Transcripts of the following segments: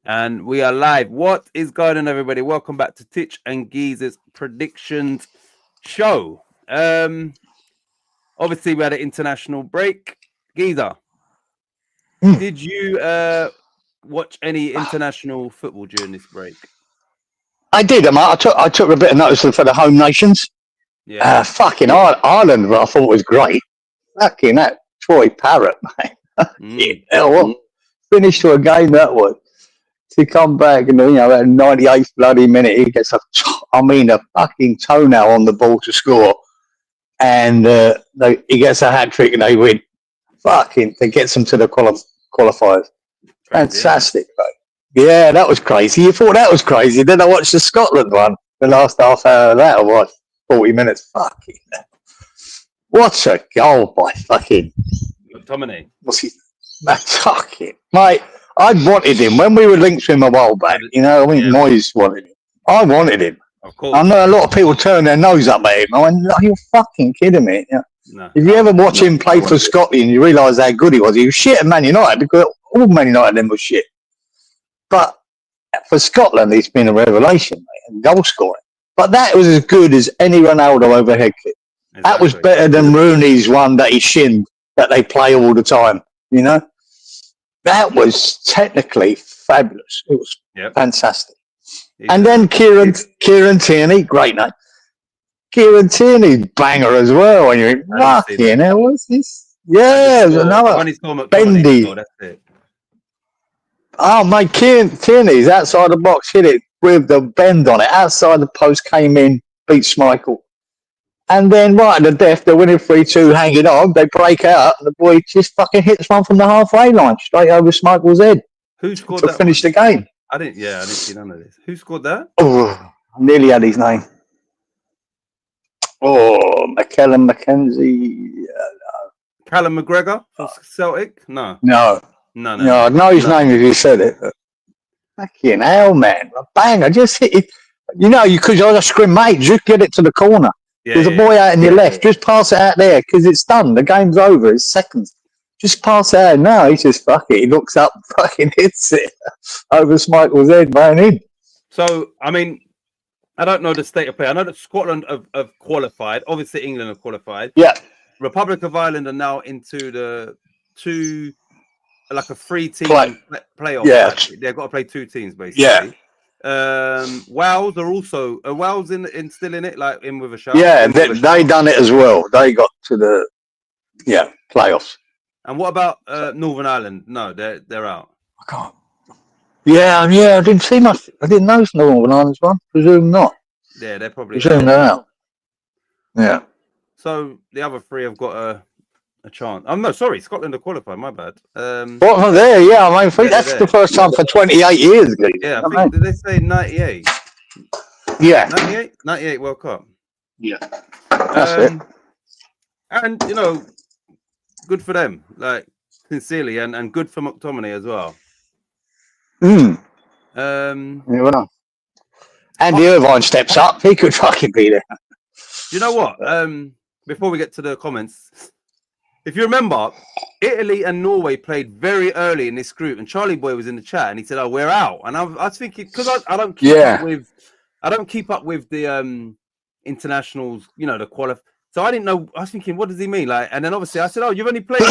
And we are live. What is going on, everybody? Welcome back to Titch and Geezer's predictions show. Obviously, we had an international break. Geezer, did you watch any international football during this break? I did. I took a bit of notice for the home nations. Yeah. Fucking Ireland, I thought was great. Fucking that Troy Parrott, mate. What finish to a game that was. To come back and at 98th bloody minute, he gets a fucking toenail on the ball to score, and he gets a hat trick and they win. Fucking, they gets them to the qualifiers. Fantastic, mate. Yeah, that was crazy. You thought that was crazy. Then I watched the Scotland one, the last half hour of that, or what? 40 minutes. Fucking, what a goal by fucking McTominay. What's he? Fucking, mate. I wanted him when we were linked to him a while back. Moyes wanted him. I wanted him. Of course. I know a lot of people turn their nose up at him. I went, "Are you fucking kidding me?" Yeah. No. If you ever watch him play for Scotland, you realise how good he was. He was shit at Man United because all Man United then was shit. But for Scotland, he's been a revelation, mate, and goal scoring. But that was as good as any Ronaldo overhead kick. Exactly. That was better than Rooney's one that he shinned that they play all the time. That was technically fabulous. It was fantastic. And then Kieran Tierney, great name. Kieran Tierney, banger as well. And you're fucking hell, what's this? Yeah, there's another bendy. That's it. Oh, mate, Kieran Tierney's outside the box, hit it with the bend on it. Outside the post, came in, beat Schmeichel. And then right at the death, they're winning 3-2, hanging on. They break out, and the boy just fucking hits one from the halfway line, straight over Schmeichel's head. Who scored to that? Finish the game. I didn't see none of this. Who scored that? Oh, I nearly had his name. Oh, McKellen McKenzie. Callum McGregor from Celtic? No. I know his name if you said it. Fucking hell, man. A banger. Just hit it. You could just scream, mate, just get it to the corner. There's a boy out in your left. Just pass it out there because it's done. The game's over. It's seconds. Just pass it out. No, he just fuck it. He looks up, fucking hits it over Schmeichel's head, man. In. So, I mean, I don't know the state of play. I know that Scotland have qualified. Obviously, England have qualified. Yeah. Republic of Ireland are now into the a 3-team playoff. Yeah. They've got to play 2 teams, basically. Yeah. Wales are also Wales in still in it, like in with a shout. Yeah, they done it as well. They got to the playoffs. And what about Northern Ireland? No, they're out. I can't. Yeah, I didn't see much. I didn't know Northern Ireland's one. Presume not. Yeah, they're probably presume they're out. Yeah. So the other 3 have got a chance. Oh no, sorry, Scotland are qualified. My bad. What there? Yeah, I think that's the first time for 28 years. Yeah, I think did they say 98? Yeah, 98 World Cup. Yeah, that's it. And good for them, like sincerely, and good for McTominay as well. Andy Irvine steps up. He could fucking be there. You know what? Before we get to the comments. If you remember, Italy and Norway played very early in this group, and Charlie Boy was in the chat, and he said, "Oh, we're out." And I was thinking, because I don't keep up with the internationals, the qualify. So I didn't know. I was thinking, what does he mean? Like, and then obviously I said, "Oh, you've only played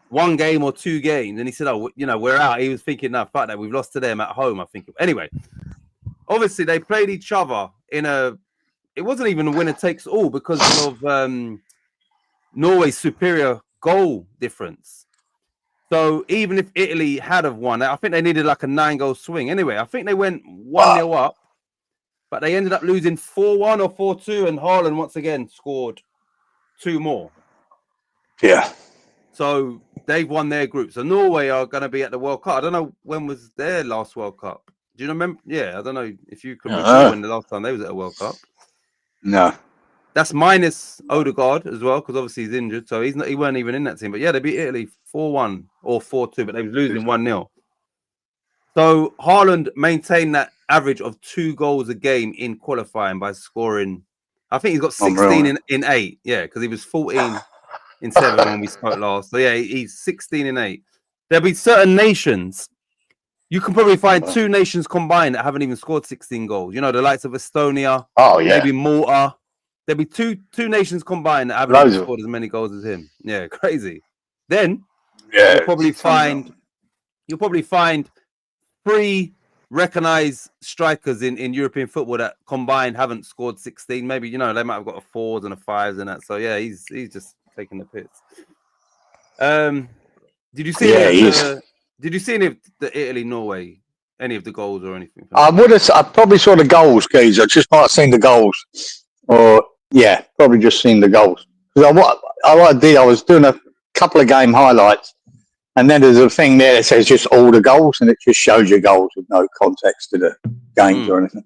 1 game or 2 games," and he said, "Oh, we're out." He was thinking, "No, fuck that. We've lost to them at home." I think. Anyway, obviously they played each other in a. It wasn't even a winner takes all because of Norway's superior goal difference. So even if Italy had have won, I think they needed like a 9-goal swing. Anyway, I think they went 1-0 up, but they ended up losing 4-1 or 4-2, and Haaland once again scored 2 more. Yeah. So they've won their group. So Norway are going to be at the World Cup. I don't know when was their last World Cup. Do you remember? Yeah, I don't know if you can recall when the last time they was at a World Cup. No. That's minus Odegaard as well, because obviously he's injured, so he weren't even in that team. But yeah, they beat Italy 4-1 or 4-2, but they was losing 1-0. So Haaland maintained that average of 2 goals a game in qualifying by scoring. I think he's got 16 in 8. Yeah, because he was 14 in 7 when we spoke last. So yeah, he's 16 in 8. There'll be certain nations You can probably find 2 nations combined that haven't even scored 16 goals. You know, the likes of Estonia, Oh yeah, maybe Malta. There'll be two nations combined that haven't Loads even of- scored as many goals as him. Yeah, crazy. Then yeah. you'll probably find 3 recognized strikers in European football that combined haven't scored 16. Maybe, you know, they might have got a 4s and a 5s and that. So yeah, he's just taking the piss. Did you see? Yeah, did you see any of the Italy Norway, any of the goals or anything? I probably saw the goals, Keys. I just might have seen the goals, or yeah, probably just seen the goals. Because what I did, I was doing a couple of game highlights, and then there's a thing there that says just all the goals, and it just shows you goals with no context to the games or anything.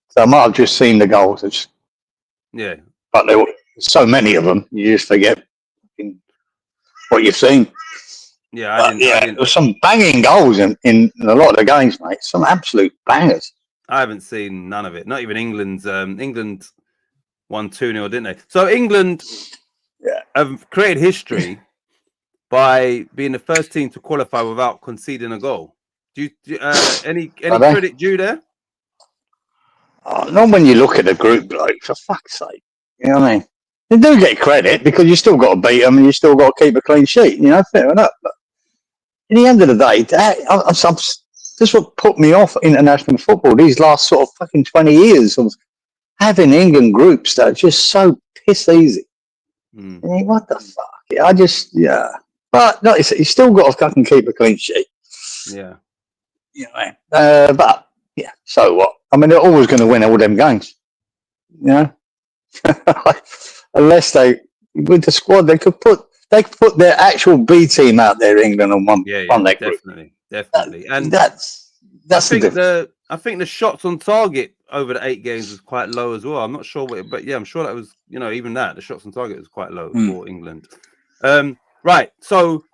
So I might have just seen the goals. Yeah, but there were so many of them, you just forget what you've seen. Yeah, I didn't. There were some banging goals in a lot of the games, mate. Some absolute bangers. I haven't seen none of it. Not even England's. England won 2-0, didn't they? So England have created history by being the first team to qualify without conceding a goal. Do you any credit due there? Not when you look at the group, like, for fuck's sake. You know what I mean? You do get credit because you still got to beat them and you still got to keep a clean sheet. You know, fair enough. But in the end of the day, that's what put me off international football these last sort of fucking 20 years of having England groups that are just so piss easy. I mean, what the fuck? But no, you still got to fucking keep a clean sheet. Yeah. You know, but yeah, so what? I mean, they're always going to win all them games. You know, unless with the squad they could put their actual B team out there, England, on one that group. Definitely, and that's I think the shots on target over the 8 games was quite low as well. I'm not sure but yeah, I'm sure that was, you know, even that the shots on target was quite low for England. Right, so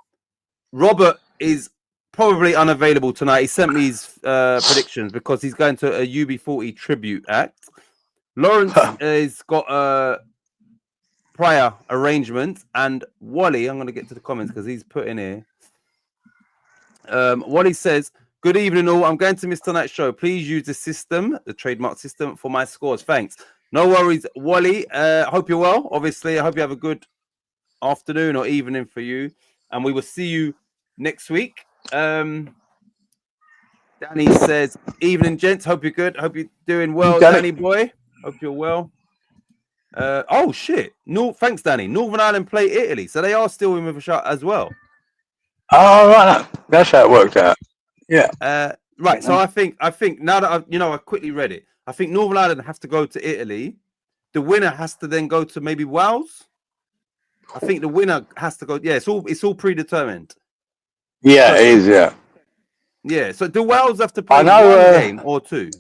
Robert is probably unavailable tonight. He sent me his predictions because he's going to a UB40 tribute act. Lawrence has got a prior arrangement, and Wally, I'm going to get to the comments because he's put in here. Wally says, "Good evening, all. I'm going to miss tonight's show. Please use the trademark system for my scores. Thanks." No worries, Wally. Hope you're well. Obviously, I hope you have a good afternoon or evening for you, and we will see you next week. Danny says, "Evening, gents. Hope you're good. Hope you're doing well, Danny boy. Hope you're well." Oh shit! No, thanks, Danny. Northern Ireland play Italy, so they are still in with a shot as well. Oh right, that's how it worked out. Yeah. Right. So I think now that I quickly read it, I think Northern Ireland has to go to Italy. The winner has to then go to maybe Wales. I think the winner has to go. Yeah, it's all predetermined. Yeah, it is. Yeah. Yeah. So do Wales have to play one game or 2?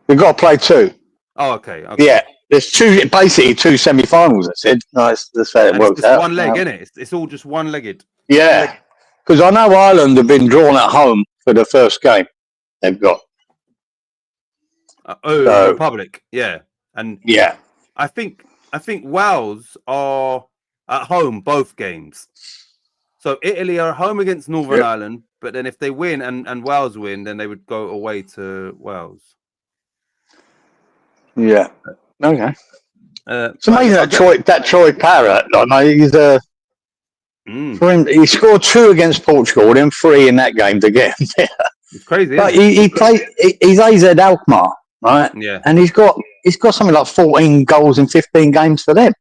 They've got to play 2. Oh, okay. Yeah, there's basically 2 semi-finals. I said, nice. That's how it works out. One leg, isn't it? It's all just one-legged. Yeah, because I know Ireland have been drawn at home for the first game they've got. Republic. Yeah, and yeah, I think Wales are at home both games. So Italy are home against Northern Ireland, but then if they win and Wales win, then they would go away to Wales. Yeah. Okay. It's amazing that Troy Parrott. For him, he scored 2 against Portugal, then 3 in that game to get him there. It's crazy. But he played. He's AZ Alkmaar, right? Yeah. And he's got something like 14 goals in 15 games for them.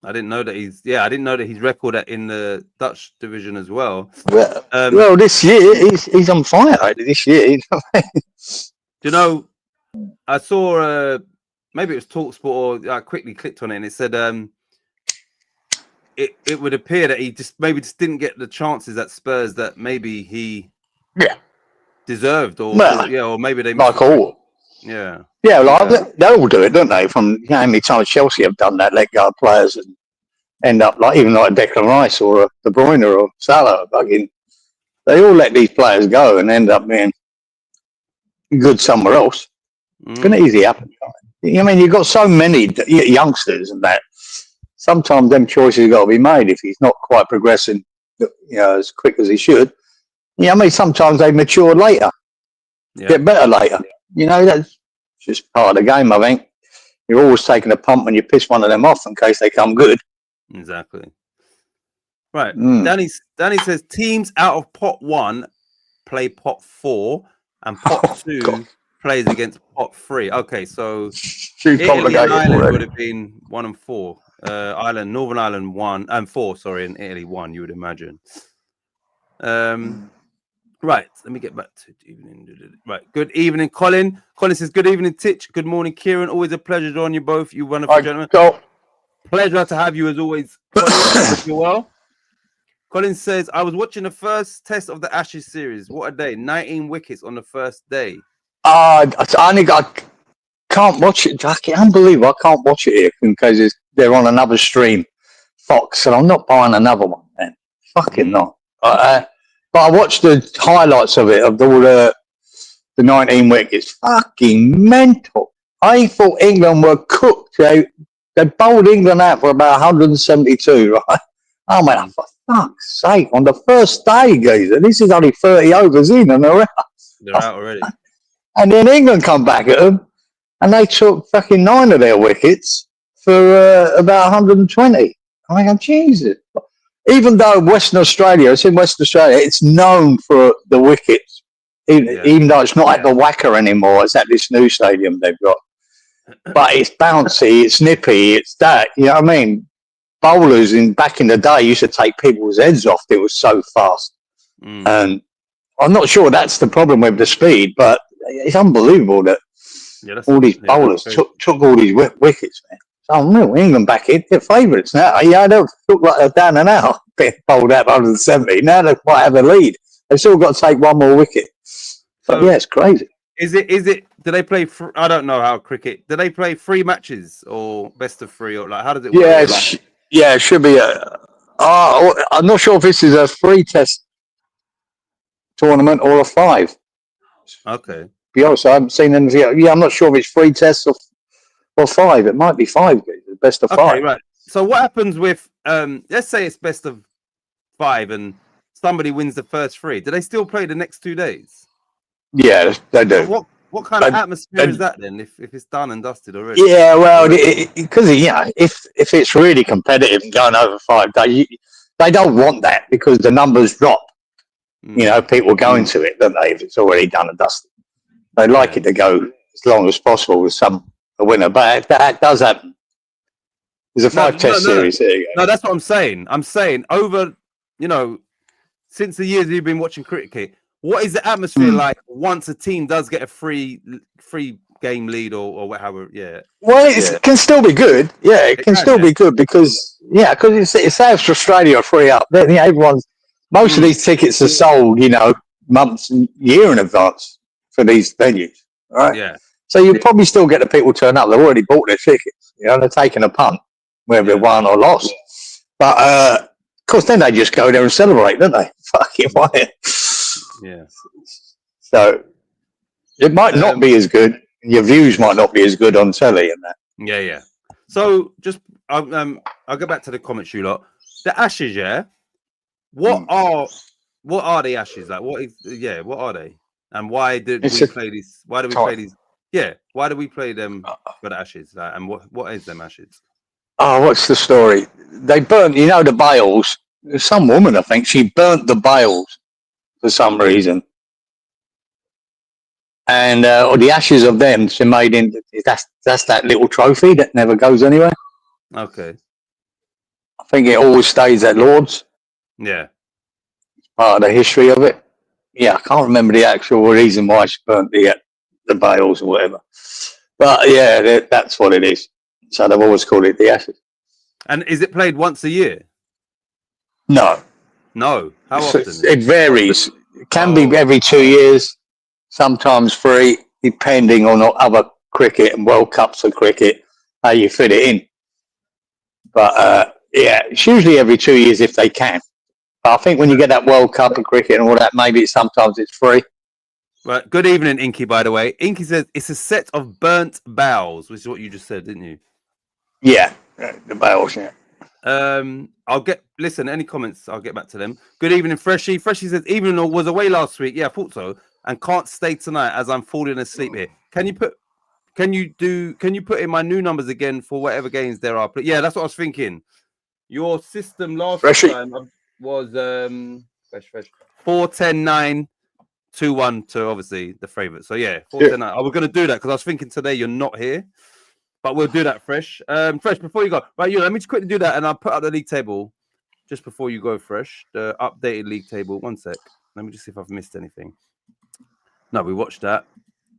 I didn't know that his record in the Dutch division as well. Well, this year he's on fire. This year, do you know? I saw. Maybe it was TalkSport, or I quickly clicked on it, and it said it would appear that he just didn't get the chances at Spurs that maybe he deserved, or maybe they like all. Yeah, they all do it, don't they? From how many times Chelsea have done that, let go of players and end up like Declan Rice or a De Bruyne or Salah. They all let these players go and end up being good somewhere else. It's going to easily happen. I mean, you've got so many youngsters and that. Sometimes them choices have got to be made if he's not quite progressing, as quick as he should. Yeah, I mean, sometimes they mature later, get better later. You know, that's just part of the game, I think. You're always taking a punt when you piss one of them off in case they come good. Exactly. Right. Mm. Danny says teams out of pot 1 play pot 4 and pot 2 God. plays against pot 3. Okay, so Too Italy and complicated Ireland would already. have been 1 and 4. Northern Ireland 1 and 4, sorry, and Italy 1, you would imagine. Right, let me get back to evening. Right, good evening, Colin. Colin says, good evening, Titch. Good morning, Kieran. Always a pleasure to join you both. You wonderful gentlemen. Pleasure to have you as always, Colin. Hope you're well. Colin says, I was watching the first test of the Ashes series. What a day. 19 wickets on the first day. I can't watch it. Unbelievable. I can't watch it here because they're on another stream, Fox, and I'm not buying another one, man. Fucking not. But I watched the highlights of it, of all the 19 wickets. Fucking mental. I thought England were cooked. They bowled England out for about 172, right? Oh, man, for fuck's sake. On the first day, geezer, this is only 30 overs in and they're out. They're out already. And then England come back at them and they took fucking 9 of their wickets for about 120. I go, Jesus. Even though Western Australia, it's in Western Australia, it's known for the wickets, even though it's not at the Wacker anymore, it's at this new stadium they've got. But it's bouncy, it's nippy, it's that, you know what I mean? Bowlers back in the day used to take people's heads off, it was so fast. And I'm not sure that's the problem with the speed, but it's unbelievable that all these bowlers took all these wickets, man. Oh, no, England back in. They're favourites now. Yeah, they look like they're down and out. Being bowled out 170. Now they might have a lead. They've still got to take one more wicket. But yeah, it's crazy. Is it? Do they play? I don't know how cricket. Do they play 3 matches or best of 3 or like how does it work? Yeah, it should be I'm not sure if this is a 3 test tournament or a 5. Okay. Be honest, I haven't seen anything. Yeah, I'm not sure if it's 3 tests or 5. It might be 5. Best of 5. Okay, right. So what happens with let's say it's best of 5 and somebody wins the first 3? Do they still play the next 2 days? Yeah, they do. So what kind of atmosphere is that then? If it's done and dusted already? Yeah, well, because if it's really competitive and going over 5 days, they don't want that because the numbers drop. You know, people go into it, don't they? If it's already done and dusted, they like it to go as long as possible with a winner. But that does happen. There's a 5-test series here. No, that's what I'm saying. I'm saying over, since the years you've been watching cricket, what is the atmosphere like once a team does get a free game lead or whatever? Yeah. Well, it can still be good. Yeah, it can still be good because it's South Australia are 3 up. Then most of these tickets are sold, months and year in advance for these venues. Right. Yeah. So you probably still get the people turn up. They've already bought their tickets. They're taking a punt, whether they won or lost. But of course, then they just go there and celebrate, don't they? Fucking why? Yeah. So it might not be as good. Your views might not be as good on telly and that. Yeah. So just I'll go back to the comments, you lot. The Ashes, yeah. What are the Ashes like? What are they? And why did we play these? Why do we play these? Yeah, why do we play them for the Ashes? Like, and what is them Ashes? Oh, what's the story? They burnt, the bales. There's some woman, I think, she burnt the bales for some reason. And the ashes of them, she made in, that's that little trophy that never goes anywhere. Okay. I think it always stays at Lord's. Yeah. Part of the history of it. Yeah, I can't remember the actual reason why she burnt the bales or whatever. But yeah, that's what it is. So they've always called it the Ashes. And is it played once a year? No. How often? It varies. It can be every 2 years, sometimes 3, depending on other cricket and World Cups of cricket, how you fit it in. But it's usually every 2 years if they can. But I think when you get that World Cup of cricket and all that, maybe sometimes it's free. Right. Good evening, Inky, by the way. Inky says it's a set of burnt bowels, which is what you just said, didn't you? Yeah, the bales, yeah. I'll listen, any comments, I'll get back to them. Good evening, Freshie. Freshie says, even though was away last week. Yeah, I thought so. And can't stay tonight as I'm falling asleep here. Can you put in my new numbers again for whatever games there are? But yeah, that's what I was thinking. Your system last time was 4-10-9-2-1 to obviously the favourite. So yeah, 4-10-9. I was going to do that because I was thinking today you're not here. But we'll do that, Fresh. Fresh, before you go, right, let me just quickly do that, and I'll put up the league table just before you go, Fresh. The updated league table. 1 sec. Let me just see if I've missed anything. No, we watched that.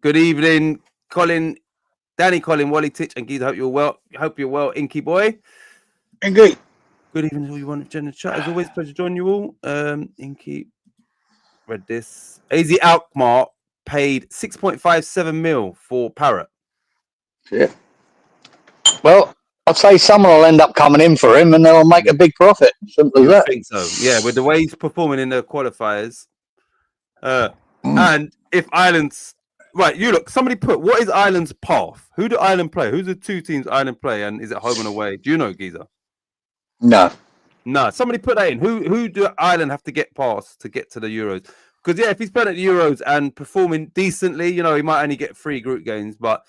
Good evening, Colin, Danny, Colin, Wally, Titch, and Geezer. Hope you're well, Inky boy. Inky. Good evening to all you want in the chat. As always, pleasure to join you all. Inky, read this. AZ Alkmaar paid 6.57 mil for Parrot. Yeah. Well, I'd say someone will end up coming in for him and they'll make a big profit. Simple as that. I think so. Yeah, with the way he's performing in the qualifiers. And if Ireland's... Right, you look, somebody put, what is Ireland's path? Who do Ireland play? Who's the two teams Ireland play? And is it home and away? Do you know, Geezer? No. No, somebody put that in. Who do Ireland have to get past to get to the Euros? Because, yeah, if he's playing at the Euros and performing decently, he might only get 3 group games, but...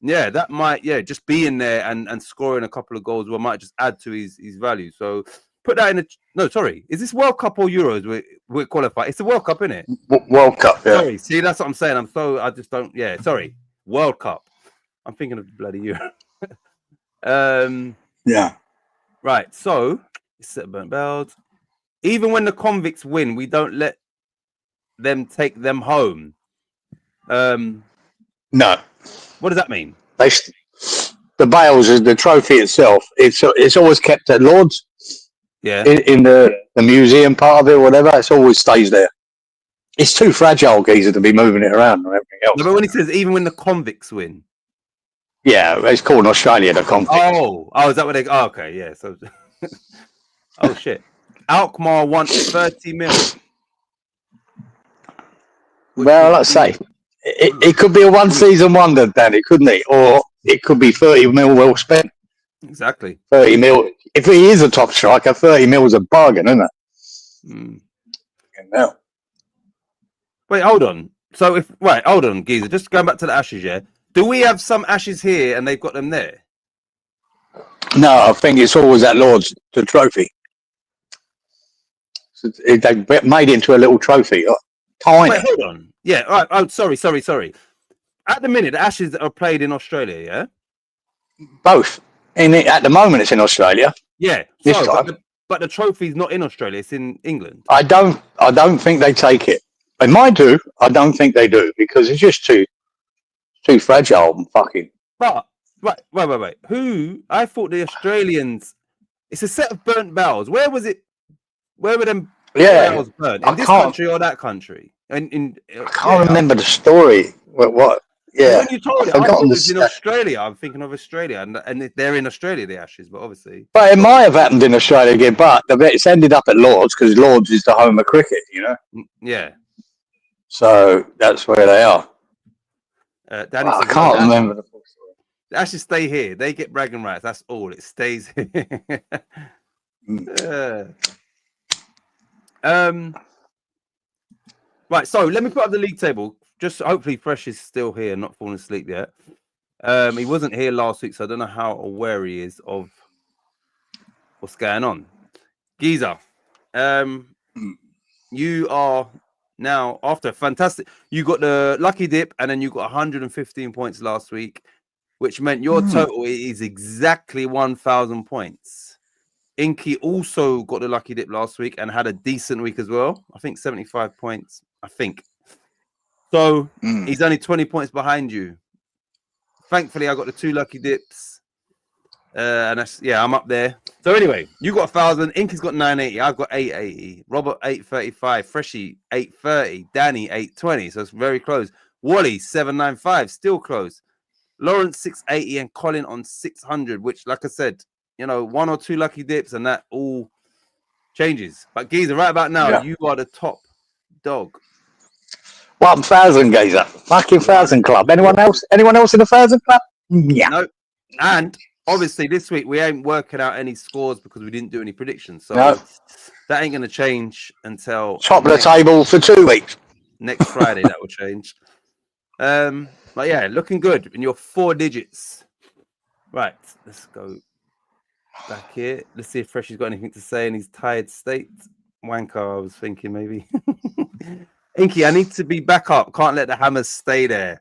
Yeah, that might, just be in there and scoring a couple of goals might just add to his value. So put that in the... No, sorry. Is this World Cup or Euros we're qualified? It's the World Cup, isn't it? World Cup, yeah. Sorry, see, that's what I'm saying. I just don't... Yeah, sorry. World Cup. I'm thinking of the bloody Euro. Yeah. Right, so... Burnt bells. Even when the convicts win, we don't let them take them home. No. What does that mean? The bales is the trophy itself. It's always kept at Lord's. Yeah. In the museum part of it, or whatever. It always stays there. It's too fragile, Geezer, to be moving it around and everything else. No, but when he says even when the convicts win. Yeah, it's called in Australia the convicts. Oh, is that what they? Oh, okay, yeah. So, oh shit, Alkmaar wants 30 mil. Well, let's say. It could be a one-season wonder, Danny, couldn't it? Or it could be 30 mil well spent. Exactly. 30 mil. If he is a top striker, 30 mil is a bargain, isn't it? No. Wait, hold on. So hold on, Geezer. Just going back to the Ashes, yeah. Do we have some Ashes here and they've got them there? No, I think it's always at Lord's, the trophy. So they made it into a little trophy. Tiny. Wait, hold on. Yeah, all right. Oh, sorry. At the minute, the Ashes are played in Australia, yeah? Both. At the moment, it's in Australia. Yeah. But the trophy's not in Australia. It's in England. I don't think they take it. They might do. I don't think they do because it's just too fragile and fucking. But wait. Who? I thought the Australians. It's a set of burnt barrels. Where was it? Where were them barrels burnt? In this country or that country? I can't remember the story. What? Yeah. When you told it, I thought it was in Australia. I'm thinking of Australia, and they're in Australia, the Ashes, but obviously. But it might have happened in Australia again, but it's ended up at Lord's because Lord's is the home of cricket, Yeah. So that's where they are. Danny I can't remember the full story. The Ashes stay here. They get bragging rights. That's all. It stays here. Right, so let me put up the league table. Just hopefully Fresh is still here, not falling asleep yet. He wasn't here last week, so I don't know how aware he is of what's going on. Geezer, you are now after fantastic. You got the lucky dip, and then you got 115 points last week, which meant your total is exactly 1,000 points. Inky also got the lucky dip last week and had a decent week as well. I think 75 points. I think. So he's only 20 points behind you. Thankfully, I got the 2 lucky dips. And I'm up there. So anyway, you got 1,000. Inky's got 980. I've got 880. Robert 835. Freshie 830. Danny 820. So it's very close. Wally 795. Still close. Lawrence 680 and Colin on 600, which, like I said, 1 or 2 lucky dips and that all changes. But Geezer, right about now, you are the top dog. 1,000, Geezer. Fucking 1,000 club. Anyone else? Anyone else in the 1,000 club? Yeah. No. And obviously this week we ain't working out any scores because we didn't do any predictions. So No. that ain't going to change until Top of the table for 2 weeks. next Friday. That will change. But yeah, looking good in your 4 digits. Right, let's go back here. Let's see if Freshy's got anything to say in his tired state. Wanker, I was thinking maybe. Inky, I need to be back up. Can't let the hammers stay there.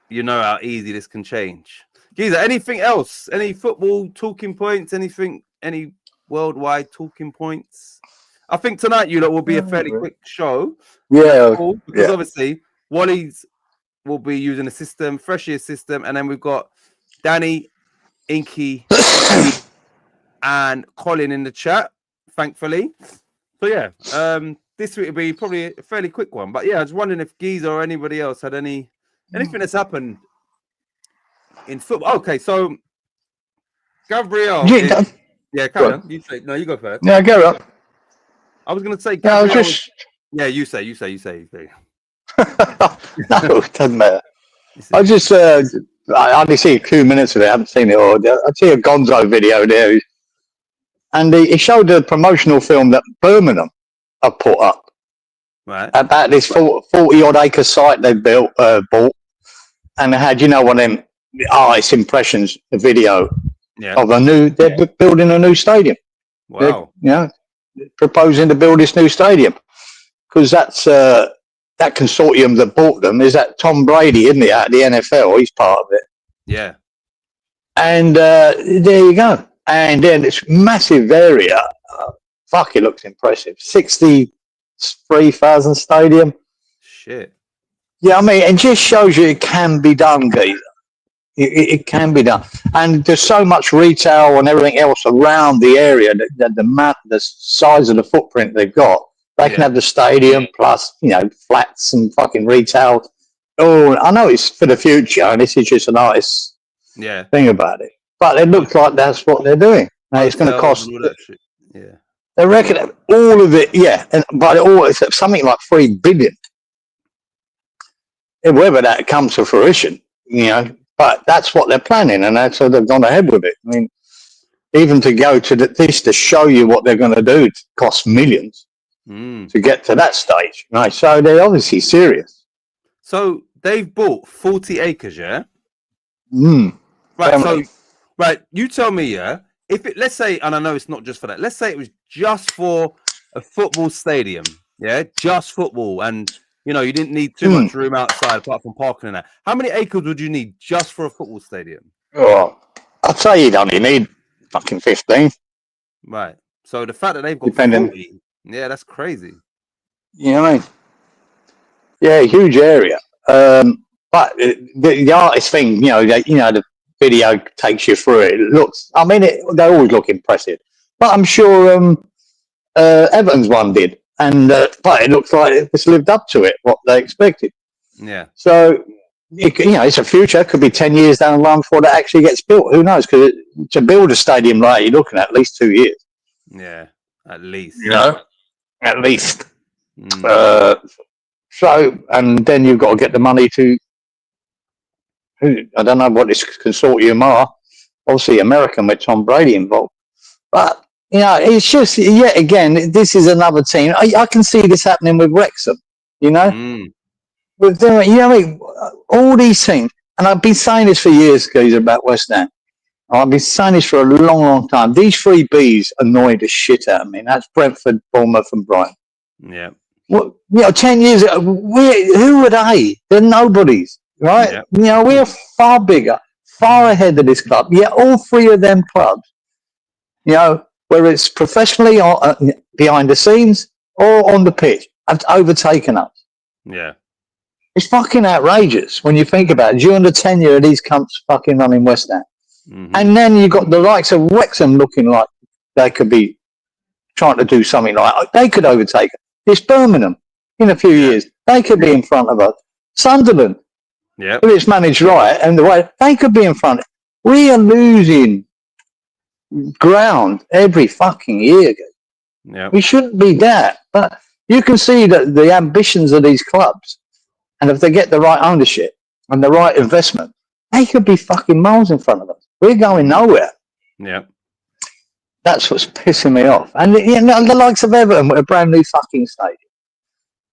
You know how easy this can change. Geezer, anything else? Any football talking points? Anything? Any worldwide talking points? I think tonight, you lot, will be a fairly quick show. Yeah. Because obviously, Wally's will be using a system, Freshy's system, and then we've got Danny, Inky, and Colin in the chat, thankfully. So yeah, this week will be probably a fairly quick one. But yeah, I was wondering if Geezer or anybody else had anything that's happened in football. Okay, so Gabriel. Yeah, carry on. You say no. You go first. Yeah, go up. I was going to say. No, Gabriel yeah, you say. No, it doesn't matter. I just, I only see a few minutes of it. I haven't seen it all. I see a Gonzo video there, and he showed a promotional film that Birmingham have put up about this 40 odd acre site they bought, and they had, one of them artist impressions, the video of they're building a new stadium. Wow. They're, proposing to build this new stadium because that's that consortium that bought them is that Tom Brady, isn't it, at the NFL? He's part of it. Yeah. And there you go. And then this massive area, it looks impressive. 63,000 stadium. Shit. Yeah, I mean, it just shows you it can be done, Geezer. It can be done. And there's so much retail and everything else around the area, the size of the footprint they've got. They can have the stadium plus, flats and fucking retail. Oh, I know it's for the future, and this is just a nice thing about it. But it looks like that's what they're doing. Now, it's going to cost. Yeah. They reckon all of it, but it's something like $3 billion. Whether that comes to fruition, but that's what they're planning, and that's how they've gone ahead with it. I mean, even to go to this to show you what they're going to do, it costs millions. To get to that stage, right? So they're obviously serious. So they've bought 40 acres, yeah. Right. So, you tell me, if it, let's say, and I know it's not just for that. Let's say it was just for a football stadium, just football, and you didn't need too much room outside apart from parking and that. How many acres would you need just for a football stadium? Oh, I'd say you'd only need fucking 15. Right. So the fact that they've got 40. Yeah, that's crazy. You know what I mean? Yeah, huge area. But the artist thing, the video takes you through it. It looks, I mean, they always look impressive. But I'm sure Everton's one did. And but it looks like it's lived up to it, what they expected. Yeah. So, it's a future. It could be 10 years down the line before that actually gets built. Who knows? Because to build a stadium like you're looking at least 2 years. Yeah, at least. At least. So, and then you've got to get the money to, I don't know what this consortium are, obviously American with Tom Brady involved. But, it's just, yet again, this is another team. I can see this happening with Wrexham, With them, all these things, and I've been saying this for years, guys, about West Ham. I've been saying this for a long, long time. These 3 Bs annoy the shit out of me. That's Brentford, Bournemouth, and Brighton. Yeah. Well, 10 years ago, who are they? They're nobodies, right? Yeah. We're far bigger, far ahead of this club. Yeah, all 3 of them clubs, whether it's professionally or behind the scenes or on the pitch, have overtaken us. Yeah. It's fucking outrageous when you think about it. During the tenure of these cunts fucking running West Ham. And then you've got the likes of Wrexham looking like they could be trying to do something like they could overtake it. It's Birmingham in a few years. They could be in front of us. Sunderland, if it's managed right and the way they could be in front. We are losing ground every fucking year. Yeah. We shouldn't be that. But you can see that the ambitions of these clubs, and if they get the right ownership and the right investment, They could be fucking miles in front of us. We're going nowhere. Yeah. That's what's pissing me off. And you know, the likes of Everton with a brand new fucking stadium.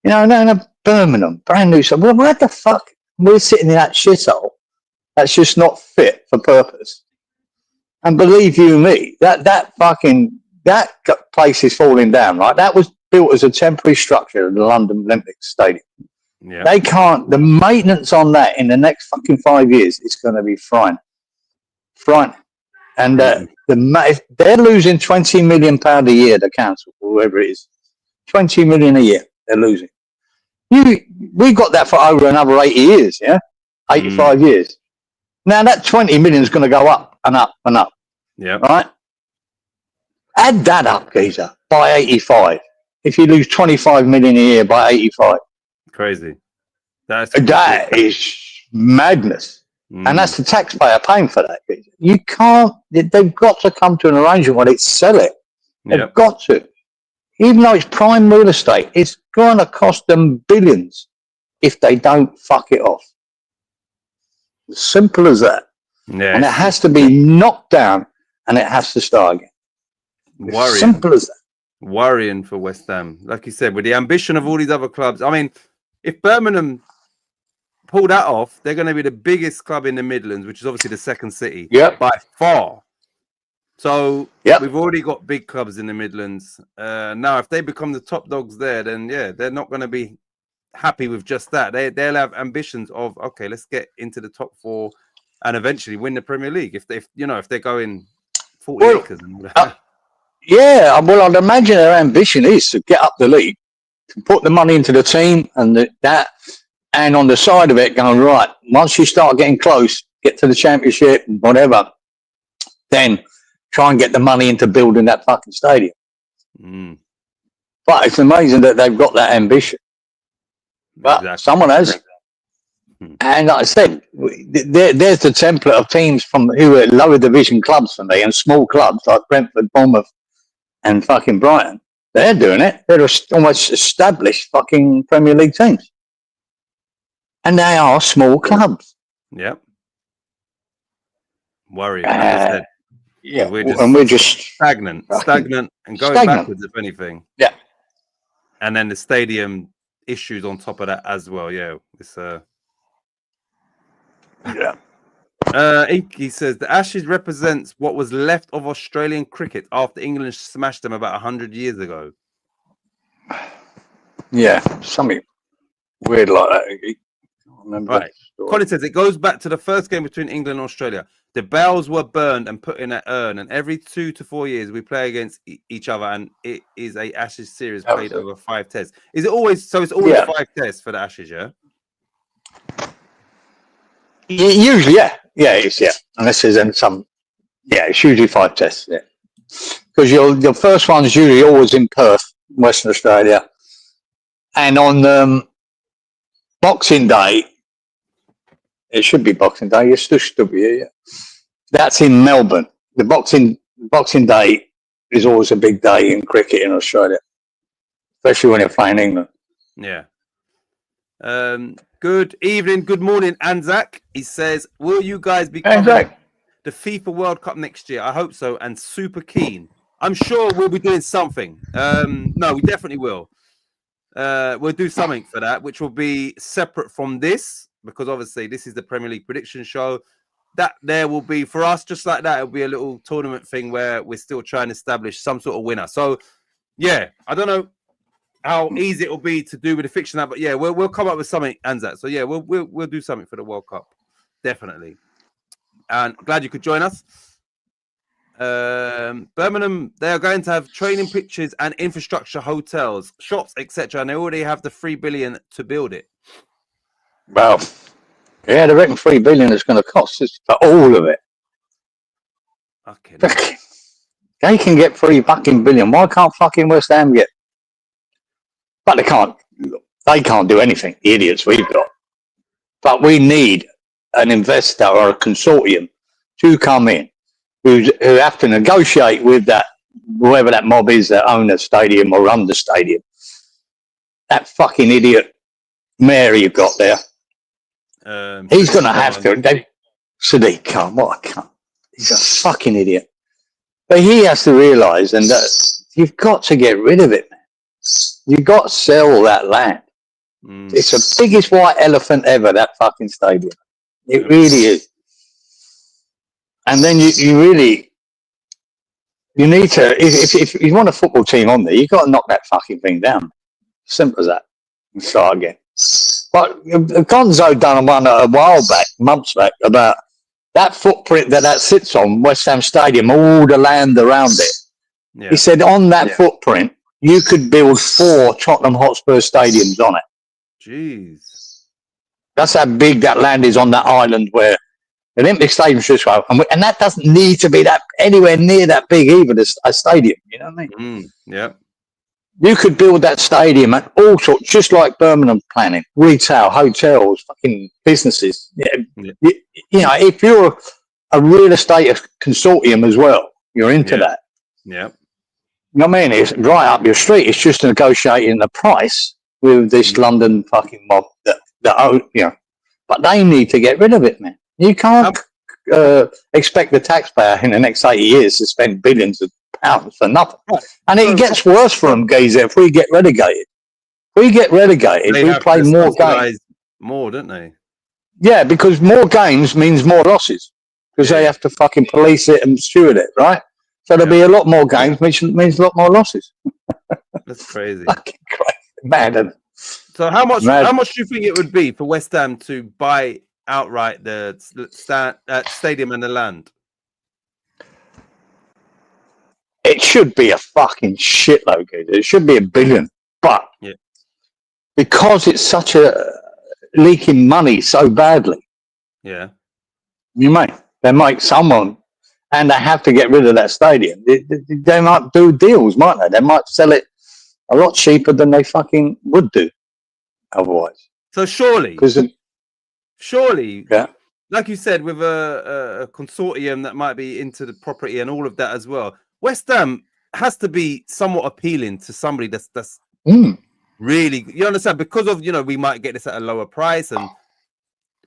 You know, and Birmingham, brand new. So where the fuck we're sitting in that shithole? That's just not fit for purpose. And believe you me, that place is falling down. Right, that was built as a temporary structure of the London Olympic Stadium. Yeah. They can't. The maintenance on that in the next fucking 5 years is going to be frightening. And they're losing £20 million a year. The council, whoever it is, 20 million a year they're losing. We got that for over another 80 years, yeah, 85 years. Now that 20 million is going to go up and up and up. Yeah. Right. Add that up, geezer, by 85. If you lose 25 million a year by 85, crazy. That is madness. And that's the taxpayer paying for that. You can't. They've got to come to an arrangement where they sell it. They've got to. Even though it's prime real estate, it's going to cost them billions if they don't fuck it off. As simple as that. Yeah. And it has to be knocked down and it has to start again. As simple as that. Worrying for West Ham. Like you said, with the ambition of all these other clubs. I mean, if Birmingham pull that off, they're going to be the biggest club in the Midlands, which is obviously the second city by far. So we've already got big clubs in the Midlands. Now, if they become the top dogs there, then they're not going to be happy with just that. They'll have ambitions of, okay, let's get into the top four and eventually win the Premier League. If they're going 40 acres and all that. Well, I'd imagine their ambition is to get up the league, to put the money into the team and that. And on the side of it, going, right, once you start getting close, get to the championship, whatever, then try and get the money into building that fucking stadium. But it's amazing that they've got that ambition. But someone has. And like I said, there's the template of teams who are lower division clubs for me and small clubs like Brentford, Bournemouth, and fucking Brighton. They're doing it. They're almost established fucking Premier League teams. And they are small clubs. Yep. Worrying. Like I said, we're just stagnant and going backwards, if anything. Yeah. And then the stadium issues on top of that as well. Yeah. It's Inky says the Ashes represents what was left of Australian cricket after England smashed them about 100 years ago. Yeah, something weird like that. Right. Colin says it goes back to the first game between England and Australia. The bells were burned and put in an urn, and every 2 to 4 years we play against each other, and it is a Ashes series played over 5 tests. Is it always so? It's always 5 tests for the Ashes, yeah. Usually, unless there's some, it's usually 5 tests, because your first one's usually always in Perth, Western Australia, and on Boxing Day, it should be Boxing Day. You still be here. That's in Melbourne. The Boxing Day is always a big day in cricket in Australia, especially when you're playing England. Yeah. Good evening, good morning, Anzac. He says, will you guys be covering the FIFA World Cup next year? I hope so, and super keen. I'm sure we'll be doing something. No, we definitely will. We'll do something for that, which will be separate from this, because obviously this is the Premier League prediction show. That there will be, for us, just like that, it'll be a little tournament thing where we're still trying to establish some sort of winner. So, yeah, I don't know how easy it will be to do with the fiction, but yeah, we'll come up with something, Anzac. So yeah, we'll do something for the World Cup, definitely. And glad you could join us. Birmingham, they are going to have training pitches and infrastructure, hotels, shops, etc., and they already have the $3 billion to build it. Well, yeah, they reckon $3 billion is going to cost us for all of it. Okay. They can get $3 billion. Why can't fucking West Ham get? But they can't. They can't do anything. The idiots we've got. But we need an investor or a consortium to come in who have to negotiate with that, whoever that mob is that own the stadium or run the stadium. That fucking idiot mayor you've got there. He's going to have to. Sadiq Khan, what a cunt. He's a fucking idiot. But he has to realise, and that you've got to get rid of it, man. You've got to sell that land. It's the biggest white elephant ever, that fucking stadium. It really is. And then you really, you need to, if you want a football team on there, you've got to knock that fucking thing down. Simple as that. And start again. But Gonzo done one a while back, months back, about that footprint that sits on West Ham Stadium, all the land around it. Yeah. He said on that footprint, you could build 4 Tottenham Hotspur stadiums on it. Jeez. That's how big that land is on that island where an Olympic Stadium's just right. And that doesn't need to be that anywhere near that big either, a stadium. You know what I mean? Yeah. You could build that stadium at all sorts, just like Birmingham planning, retail, hotels, fucking businesses. You know, if you're a real estate consortium as well, you're into that. Yeah. You know what I mean? It's right up your street. It's just negotiating the price with this London fucking mob that you know. But they need to get rid of it, man. You can't expect the taxpayer in the next 80 years to spend billions of pounds for nothing. And it gets worse for them, Geezer, if we get relegated. We get relegated, we play more games. More, don't they? Yeah, because more games means more losses. Because they have to fucking police it and steward it, right? So there'll be a lot more games, which means a lot more losses. That's crazy. Fucking crazy. Mad. So how much do you think it would be for West Ham to buy outright the stadium and the land? It should be a fucking shitload, guys. It should be $1 billion. But because it's such a leaking money so badly, they might someone, and they have to get rid of that stadium. They might do deals, might they? They might sell it a lot cheaper than they fucking would do otherwise. So surely, like you said, with a consortium that might be into the property and all of that as well, West Ham has to be somewhat appealing to somebody that's really, you understand, because of, you know, we might get this at a lower price, and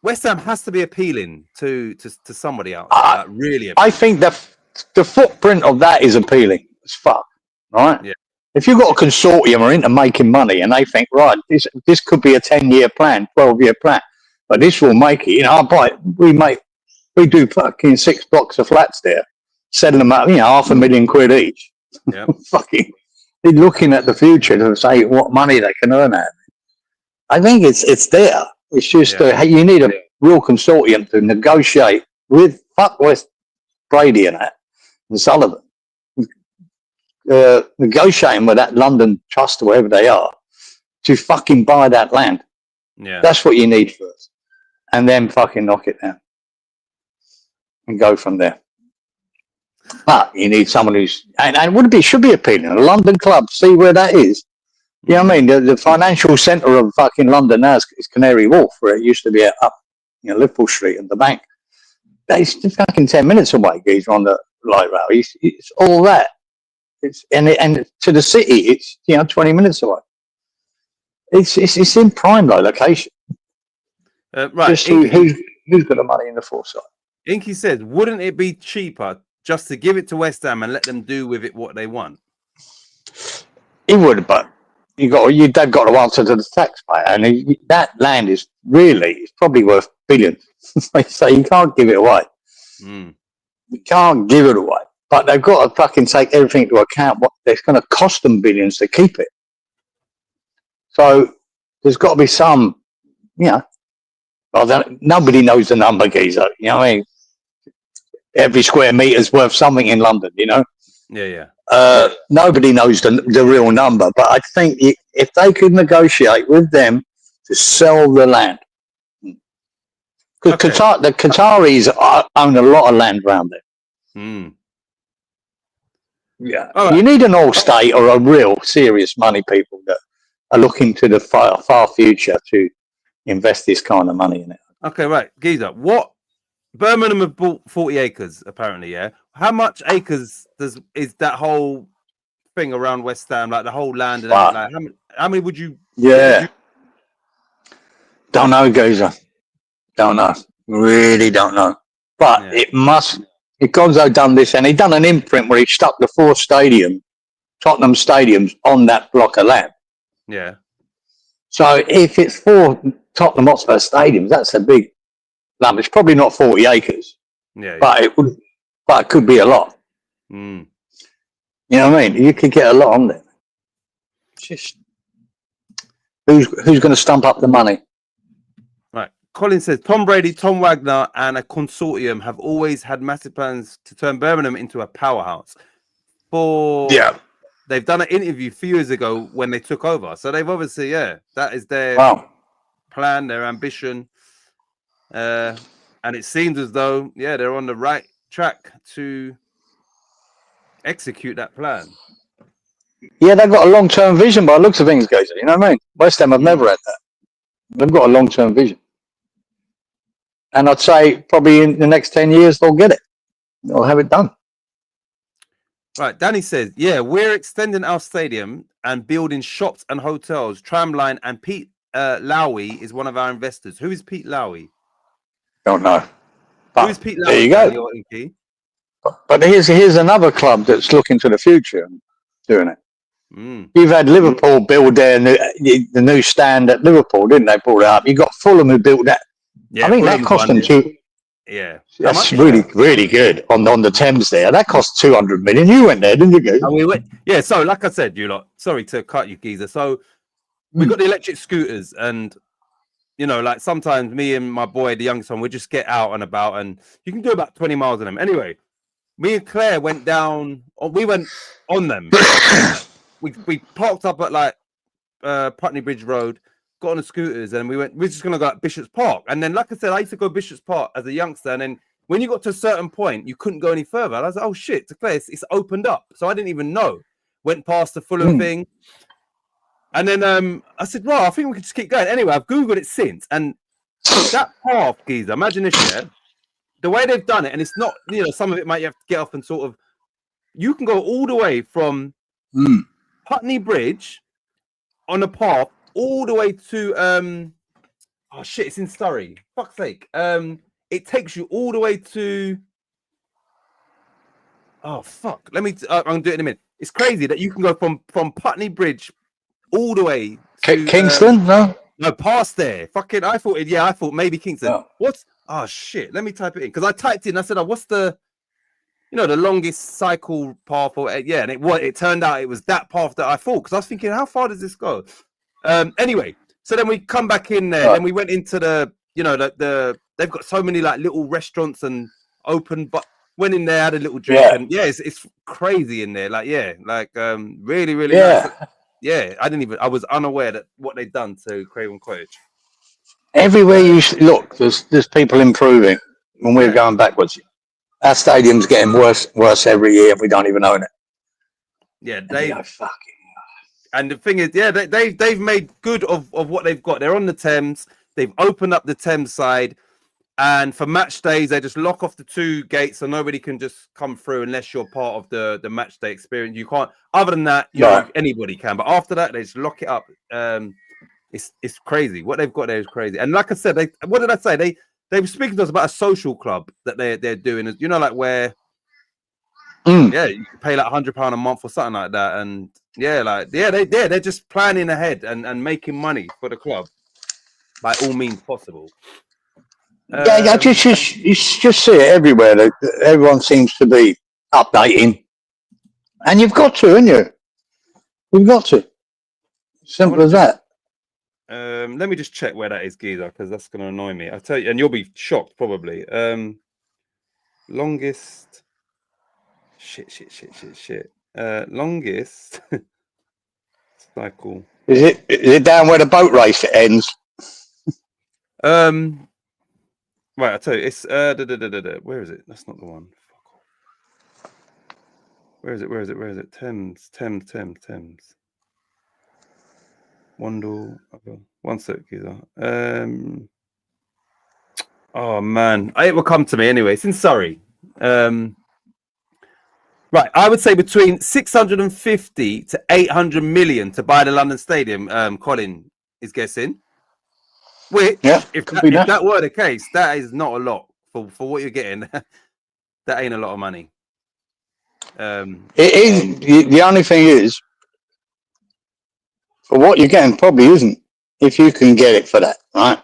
West Ham has to be appealing to somebody else. Really appealing. I think the footprint of that is appealing as fuck, right? Yeah. If you've got a consortium are into making money and they think, right, this could be a 10-year plan, 12-year plan, but this will make it. You know, we do fucking 6 blocks of flats there, selling them out, you know, £500,000 each. Yeah. Fucking, they're looking at the future to say what money they can earn out. I think it's there. It's just you need a real consortium to negotiate with West Brady and that and Sullivan. Negotiating with that London Trust or wherever they are to fucking buy that land. Yeah, that's what you need first, and then fucking knock it down and go from there. But you need someone who's and should be appealing. A London club, see where that is. You know what I mean? The financial centre of fucking London now is Canary Wharf, where it used to be up, you know, Liverpool Street and the bank. It's fucking 10 minutes away. Geezer on the light rail. It's all that. And to the city, it's, you know, 20 minutes away. It's in prime location. Right. Just who's got the money in the foresight? Inky says, wouldn't it be cheaper just to give it to West Ham and let them do with it what they want? It would, but they've got to answer to the taxpayer, and that land is it's probably worth billions. So you can't give it away. You can't give it away. But they've got to fucking take everything into account. What it's going to cost them billions to keep it. So there's got to be some, you know, nobody knows the number, Geezer. You know what I mean? Every square metre is worth something in London, you know? Yeah. Nobody knows the real number. But I think if they could negotiate with them to sell the land. Because the Qataris own a lot of land around there. Yeah, you need an all-state or a real serious money people that are looking to the far future to invest this kind of money in it. Okay, right, Geezer. What Birmingham have bought 40 acres apparently? Yeah, how much acres is that whole thing around West Ham, like the whole land? And like, how many would you? Yeah, don't know, Geezer. Don't know. Really don't know. But Yeah. Gonzo done this, and he done an imprint where he stuck the 4 Tottenham stadiums on that block of land. Yeah. So if it's 4 Tottenham Hotspur stadiums, that's a big lump. It's probably not 40 acres, Yeah. but it could be a lot. Mm. You know what I mean? You could get a lot on there. It's just who's going to stump up the money? Right. Colin says Tom Brady, Tom Wagner, and a consortium have always had massive plans to turn Birmingham into a powerhouse. They've done an interview a few years ago when they took over. So they've obviously, that is their plan, their ambition. And it seems as though, they're on the right track to execute that plan. Yeah, they've got a long-term vision by the looks of things, guys. You know what I mean? West Ham have never had that. They've got a long-term vision. And I'd say probably in the next 10 years, they'll get it. They'll have it done. Right. Danny says, we're extending our stadium and building shops and hotels, tramline, and Pete Lowy is one of our investors. Who is Pete Lowy? Don't know. But who is Pete Lowy? There you Danny, go. But here's another club that's looking to the future and doing it. You've had Liverpool build the new stand at Liverpool, didn't they? Brought it up. You got Fulham who built that. Yeah, I think that cost them two. Yeah, that's really good on the Thames there. That cost 200 million. You went there, didn't you? And we went. Yeah. So, like I said, you lot. Sorry to cut you, geezer. So we got the electric scooters, and like sometimes me and my boy, the youngest one, we just get out and about, and you can do about 20 miles on them. Anyway, me and Claire went down. We went on them. We parked up at Putney Bridge Road, got on the scooters, and we're just gonna go at Bishop's Park. And then, like I said, I used to go Bishop's Park as a youngster, and then when you got to a certain point, you couldn't go any further. And I was like, oh shit, to Claire, it's opened up. So I didn't even know. Went past the Fulham thing. And then I said, well, I think we could just keep going. Anyway, I've Googled it since, and that path, geezer, imagine this, the way they've done it, and it's not, some of it might you have to get off and sort of, you can go all the way from Putney Bridge on a path all the way to it's in Surrey. Fuck's sake. It takes you all the way to I'm gonna do it in a minute. It's crazy that you can go from Putney Bridge all the way to Kingston. No, past there. Fucking I thought maybe Kingston. Oh. What's shit, let me type it in, because I typed in, I said, what's the the longest cycle path, and it turned out it was that path that I thought, because I was thinking, how far does this go? Anyway, so then we come back in there, then we went into the they've got so many little restaurants and open, but went in there, had a little drink, and it's crazy in there, really, really nice. I was unaware that what they'd done to Craven Cottage. Everywhere you look, there's people improving when we're going backwards. Our stadium's getting worse every year. We don't even own it. Yeah, and the thing is, they've made good of what they've got. They're on the Thames. They've opened up the Thames side, and for match days, they just lock off the 2 gates, so nobody can just come through unless you're part of the match day experience. You can't. Other than that, anybody can. But after that, they just lock it up. It's crazy. What they've got there is crazy. And like I said, what did I say? They were speaking to us about a social club that they're doing. Where you pay £100 a month or something like that, and they're just planning ahead and making money for the club by all means possible. You just see it everywhere. Everyone seems to be updating, and you've got to, haven't you? You've got to. Simple as that. Let me just check where that is, geezer, because that's going to annoy me. I'll tell you, and you'll be shocked probably. Longest. Shit. Longest cycle. Is it down where the boat race ends? Right, I'll tell you. It's where is it? That's not the one. Fuck off. Where is it? Thames. Wandle. One sec, geezer. Oh man, it will come to me anyway. It's in Surrey. Right, I would say between 650 to 800 million to buy the London Stadium. Colin is guessing. Which, if that were the case, that is not a lot for what you're getting, that ain't a lot of money. It is. The only thing is, for what you're getting, probably isn't. If you can get it for that, right?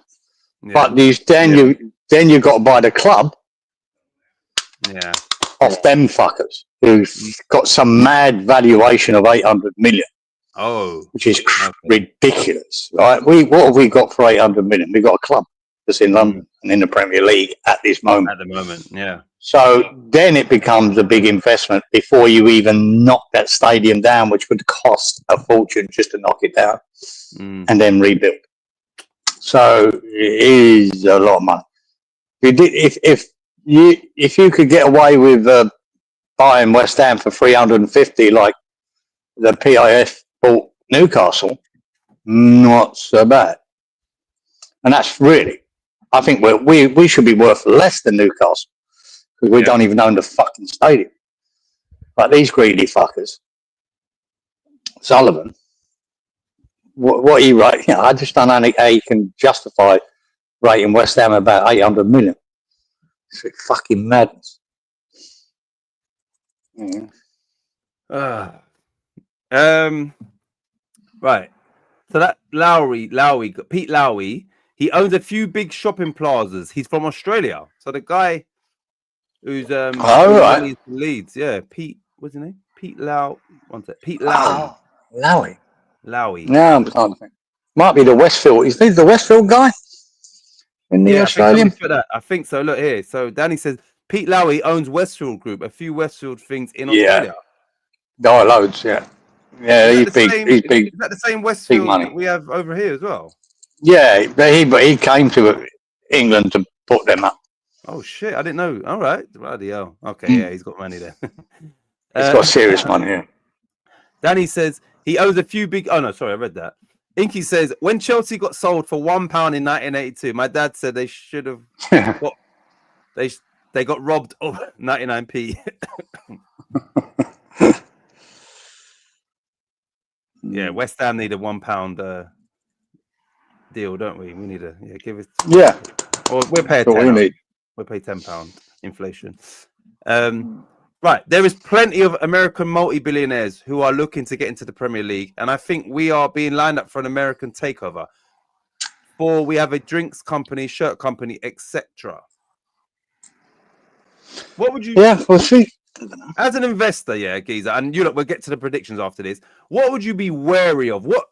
Yeah. But then you've got to buy the club Yeah. off them fuckers who've got some mad valuation of 800 million. Oh, which is ridiculous, right? What have we got for 800 million? We've got a club that's in London and in the Premier League at this moment. At the moment, yeah. So then it becomes a big investment before you even knock that stadium down, which would cost a fortune just to knock it down and then rebuild. So it is a lot of money. If you could get away with buying West Ham for 350, like the PIF bought Newcastle, not so bad. And that's really, I think we should be worth less than Newcastle because we don't even own the fucking stadium. But these greedy fuckers, Sullivan, what he write? I just don't know how he can justify rating West Ham about 800 million. It's like fucking madness. Right. So that Pete Lowry, he owns a few big shopping plazas. He's from Australia. So the guy who's right. Leeds, yeah. Pete, what's his name? Pete Low. One sec. Pete Lowry. Lowry. Yeah, I'm trying to think. Might be the Westfield. Is he the Westfield guy? In the Australian? I think so. Look here. So Danny says Pete Lowry owns Westfield Group, a few Westfield things in Australia. Oh, loads, yeah. Yeah, he's big. He's big. Is that the same Westfield that we have over here as well? Yeah, but he came to England to put them up. Oh shit! I didn't know. All right, bloody hell. Okay, yeah, he's got money there. He's got serious money. Yeah. Danny says he owes a few big. Oh no, sorry, I read that. Inky says when Chelsea got sold for £1 in 1982, my dad said they should have got they got robbed of 99p. Yeah, West Ham need a £1 deal, don't we? We need a give us. Yeah, or we'll pay we'll pay £10 inflation. Right, there is plenty of American multi-billionaires who are looking to get into the Premier League, and I think we are being lined up for an American takeover. For we have a drinks company, shirt company, etc. What would you? Yeah, we'll see. As an investor, Geezer, and you look, we'll get to the predictions after this. What would you be wary of? What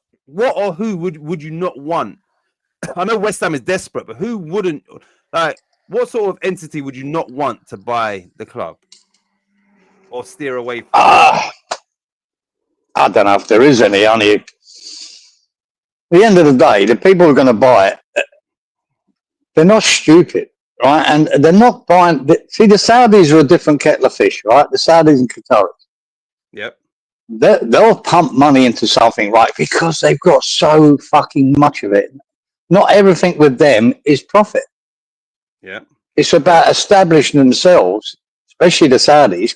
or who would you not want? I know West Ham is desperate, but who wouldn't? Like, what sort of entity would you not want to buy the club or steer away from? I don't know if there is any. Only at the end of the day, the people who are going to buy it, they're not stupid. Right, and they're not buying. See, the Saudis are a different kettle of fish, right? The Saudis and Qataris. Yep. They'll pump money into something, right? Because they've got so fucking much of it. Not everything with them is profit. Yeah. It's about establishing themselves, especially the Saudis,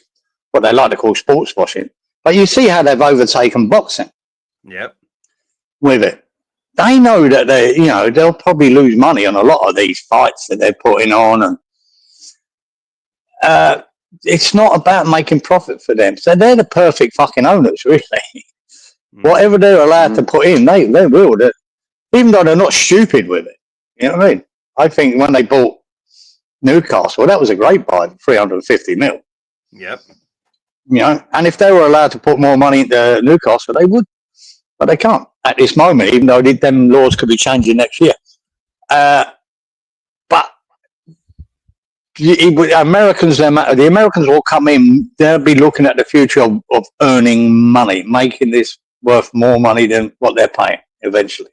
what they like to call sports washing. But you see how they've overtaken boxing. Yep. With it. They know that they'll probably lose money on a lot of these fights that they're putting on, and it's not about making profit for them. So they're the perfect fucking owners, really. Whatever they're allowed to put in, they will. Even though they're not stupid with it. You know what I mean? I think when they bought Newcastle, that was a great buy, 350 mil. Yep. And if they were allowed to put more money into Newcastle, they would. But they can't at this moment, even though them laws could be changing next year. But the Americans will come in. They'll be looking at the future of earning money, making this worth more money than what they're paying eventually.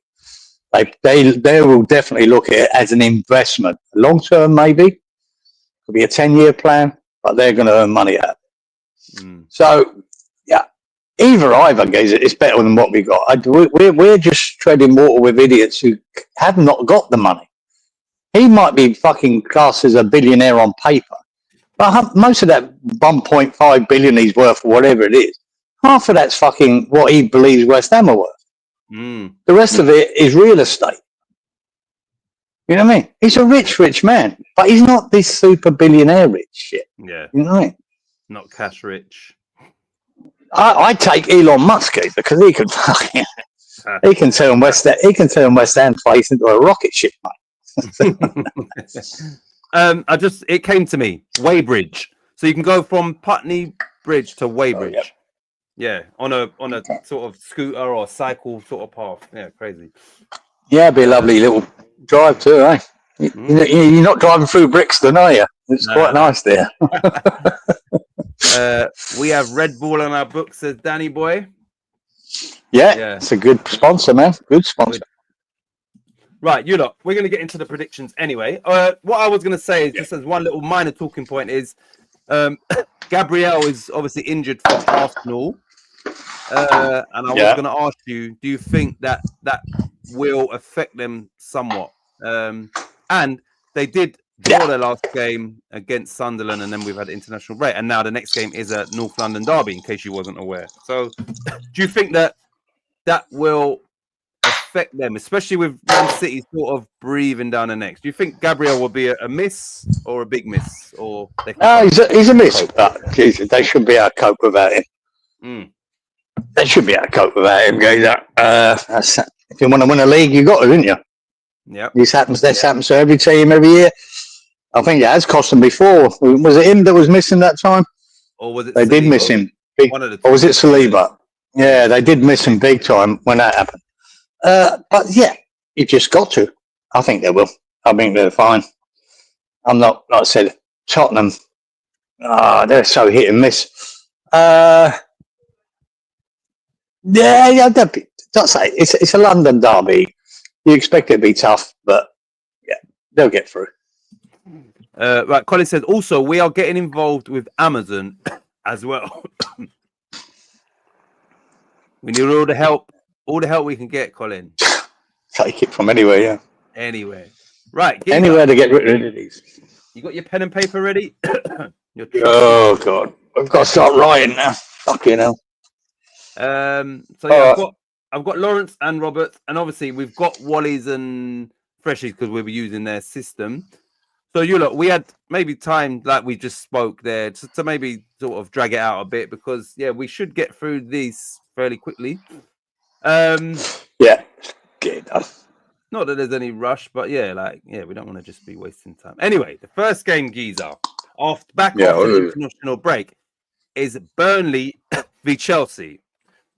They will definitely look at it as an investment, long term maybe. Could be a 10-year plan, but they're going to earn money out of it. So. Either guys, it's better than what we got. We're just treading water with idiots who have not got the money. He might be fucking classed as a billionaire on paper, but most of that 1.5 billion he's worth, or whatever it is, half of that's fucking what he believes West Ham are worth. The rest of it is real estate. You know what I mean? He's a rich man, but he's not this super billionaire rich shit. Yeah, You know what I mean? not cash rich. I take Elon Musk because he can fucking he can turn West Ham place into a rocket ship, mate. It came to me, Weybridge. So you can go from Putney Bridge to Weybridge. Yep. Yeah, on a sort of scooter or cycle sort of path. Yeah, crazy. Yeah, it'd be a lovely little drive too, eh? You're not driving through Brixton, are you? It's quite nice there. We have Red Bull on our books, says Danny Boy. Yeah, it's a good sponsor, man. Good sponsor. Right, you lot, we're going to get into the predictions anyway. What I was going to say is just as one little minor talking point is Gabriel is obviously injured for Arsenal. And I was going to ask you, do you think that will affect them somewhat? And they did draw their last game against Sunderland, and then we've had international break, and now the next game is a North London derby, in case you wasn't aware. So do you think that will affect them, especially with Man City sort of breathing down the necks? Do you think Gabriel will be a miss or a big miss? Or he's a miss, but Jesus, they should be able to cope without him. They should be able to cope without him. If you want to win a league, you got to, didn't you? Yeah. This happens to every team every year. I think it has cost them before. Was it him that was missing that time? Or was it they did miss him? One of the or was it Saliba? Yeah, they did miss him big time when that happened. But yeah, you just got to. I think they will. I think they're fine. I'm not, like I said, Tottenham. They're so hit and miss. Don't say it's a London derby. You expect it to be tough, but yeah, they'll get through. Right, Colin says also we are getting involved with Amazon as well. We need all the help we can get, Colin. Take it from anywhere, yeah. Anywhere. Right. Anywhere to get rid of these. You got your pen and paper ready? Oh God, I've got to start writing now. Fucking hell. So yeah, I've got Lawrence and Roberts, and obviously we've got Wally's and Freshies because we were using their system. So you look, we had maybe time like we just spoke there to maybe sort of drag it out a bit because we should get through these fairly quickly. Yeah, get it done. Not that there's any rush, but we don't want to just be wasting time. Anyway, the first game, Giza, after the international break, is Burnley v Chelsea.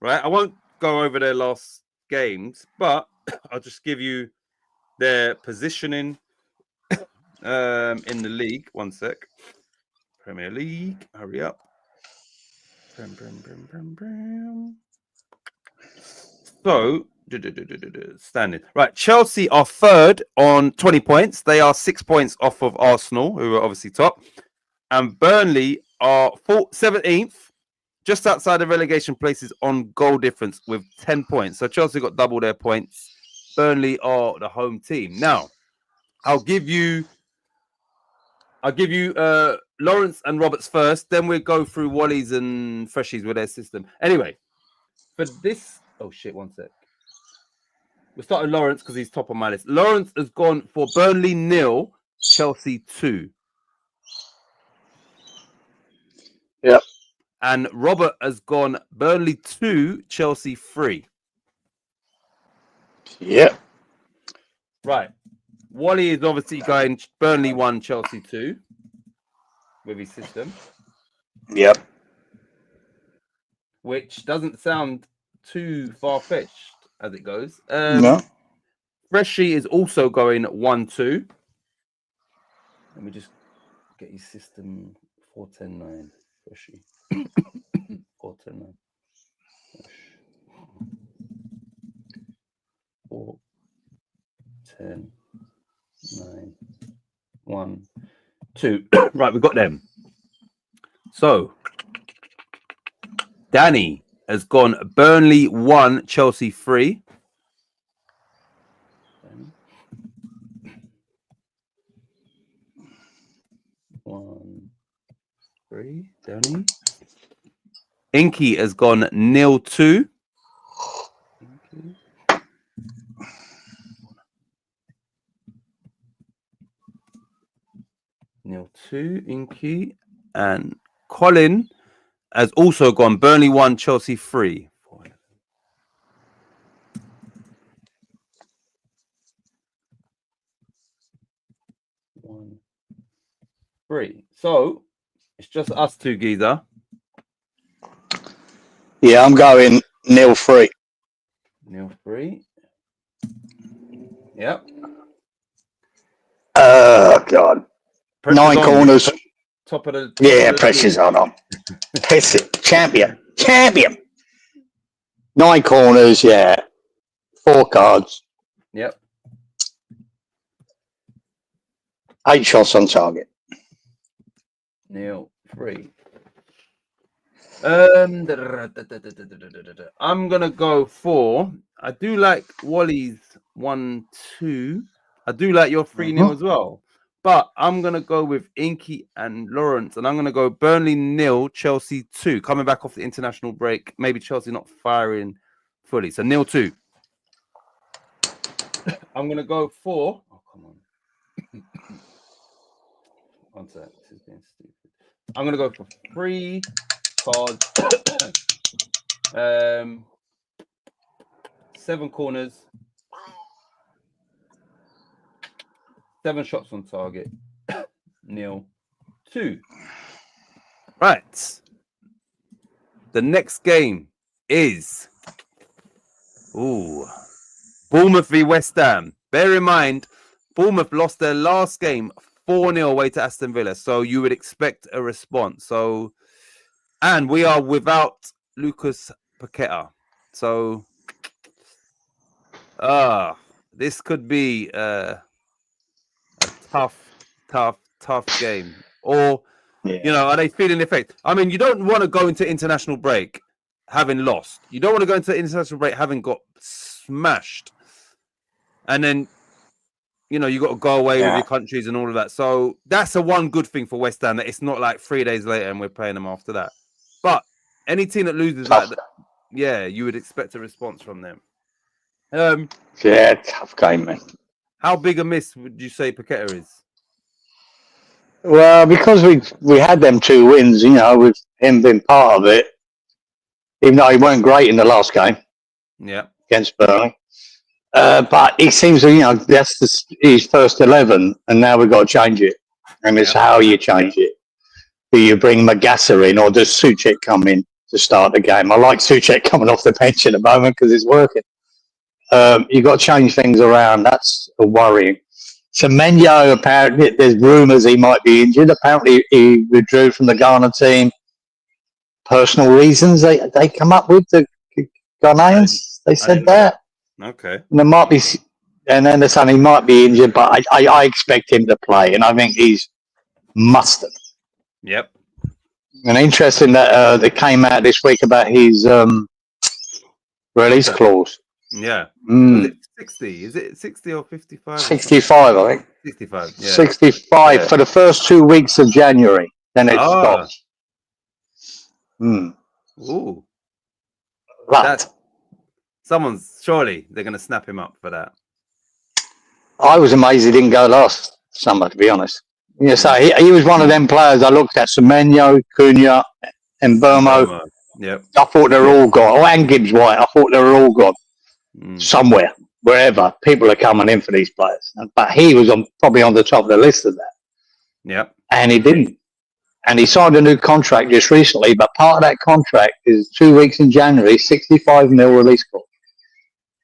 Right, I won't go over their last games, but I'll just give you their positioning in the league. One sec. Premier League, hurry up. So, standing. Right, Chelsea are third on 20 points. They are 6 points off of Arsenal, who are obviously top. And Burnley are 17th, just outside the relegation places on goal difference with 10 points. So Chelsea got double their points. Burnley are the home team. Now, I'll give you Lawrence and Roberts first. Then we'll go through Wally's and Freshies with their system. Anyway, for this... Oh, shit, one sec. We'll start with Lawrence because he's top on my list. Lawrence has gone for Burnley 0, Chelsea 2. Yep. And Robert has gone Burnley 2, Chelsea 3. Yep. Right. Wally is obviously going Burnley 1, Chelsea 2 with his system. Yep. Which doesn't sound too far-fetched as it goes. No. Freshie is also going 1-2. Let me just get his system 4-10-9. Freshie. 4-10-9. 4, 10, 9, 1, 2. Right, we've got them. So, Danny has gone Burnley 1, Chelsea 3. 1, 3. Danny. Inky has gone 0-2. Nil 2, Inky. And Colin has also gone Burnley 1, Chelsea 3. 1, 3. So it's just us two, Geezer. Yeah, I'm going 0-3. 0-3. Yep. Oh God. Pressure's 9 on. corners. Top of the Yeah, of the pressure's league. on. Piss it. Champion. 9 corners, yeah. 4 cards. Yep. 8 shots on target. 0-3. I'm gonna go for. I do like Wally's 1-2. I do like your 3-0 as well. But I'm gonna go with Inky and Lawrence, and I'm gonna go Burnley 0, Chelsea 2. Coming back off the international break, maybe Chelsea not firing fully. So 0-2. I'm gonna go for. Oh, come on. One sec. This is being stupid. I'm gonna go for 3 cards. 7 corners. 7 shots on target. 0-2. Right. The next game is Bournemouth v West Ham. Bear in mind, Bournemouth lost their last game 4-0 away to Aston Villa, so you would expect a response. So, and we are without Lucas Paqueta. So, this could be a tough game. Or, are they feeling the effect? I mean, you don't want to go into international break having lost. You don't want to go into international break having got smashed. And then, you got to go away with your countries and all of that. So that's the one good thing for West Ham, that it's not like 3 days later and we're playing them after that. But any team that loses like that, you would expect a response from them. Tough game, man. How big a miss would you say Paqueta is? Well, because we had them 2 wins, with him being part of it, even though he weren't great in the last game. Yeah. Against Burnley. But it seems that's his first 11, and now we've got to change it. And it's how you change it. Do you bring Magassa in, or does Souček come in to start the game? I like Souček coming off the bench at the moment because it's working. You've got to change things around. That's worrying. Semenyo, apparently, there's rumours he might be injured. Apparently, he withdrew from the Ghana team. Personal reasons they come up with, the Ghanaians. They said that. Okay. And there might be, and then they're saying he might be injured, but I expect him to play, and I think he's mustard. Yep. And interesting that they came out this week about his release clause. Yeah. Mm. Is it 60? Is it 60 or 55? 65, I think. 65. Yeah. 65 for the first 2 weeks of January. Then it stops. Ooh. Surely they're going to snap him up for that. I was amazed he didn't go last summer, to be honest. So he was one of them players I looked at, Semenyo, Cunha, and Burmo. Yep. I thought they were all gone. Oh, and Gibbs White. I thought they were all gone. Somewhere, wherever. People are coming in for these players. But he was probably on the top of the list of that. Yep. And he didn't. And he signed a new contract just recently, but part of that contract is 2 weeks in January, 65 mil release clause.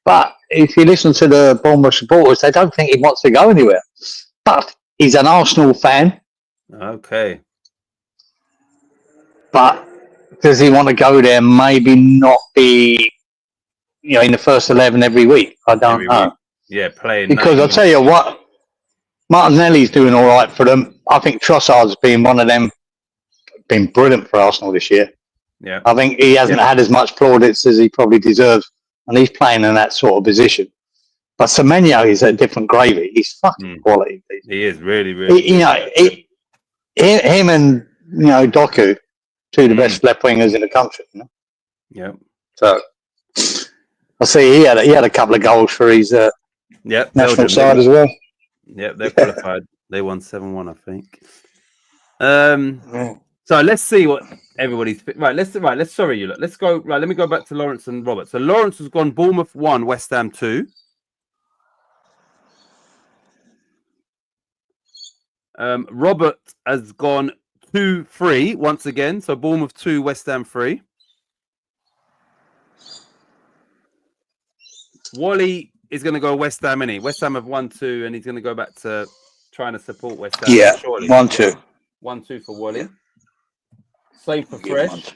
But if you listen to the Bournemouth supporters, they don't think he wants to go anywhere. But he's an Arsenal fan. Okay. But does he want to go there? Maybe not be, in the first 11 every week. I don't know. Week. Yeah, playing. Because I'll tell you what, Martinelli's doing all right for them. I think Trossard's been one of them, been brilliant for Arsenal this year. Yeah. I think he hasn't had as much plaudits as he probably deserves, and he's playing in that sort of position. But Semenyo is a different gravy. He's fucking quality. He is really, really. Him and Doku, 2 of the best left wingers in the country. Yeah. So I see he had a couple of goals for his national side as well. Yep, they're qualified. They won 7-1, I think. So let's see what everybody's right. Let's sorry you. Let's go. Right, let me go back to Lawrence and Robert. So Lawrence has gone Bournemouth 1, West Ham 2. Robert has gone 2-3 once again. So Bournemouth 2, West Ham 3. Wally is going to go West Ham, innit? West Ham have 1-2, and he's going to go back to trying to support West Ham. Yeah, surely. 1-2. 1-2 for Wally. Same for Fresh.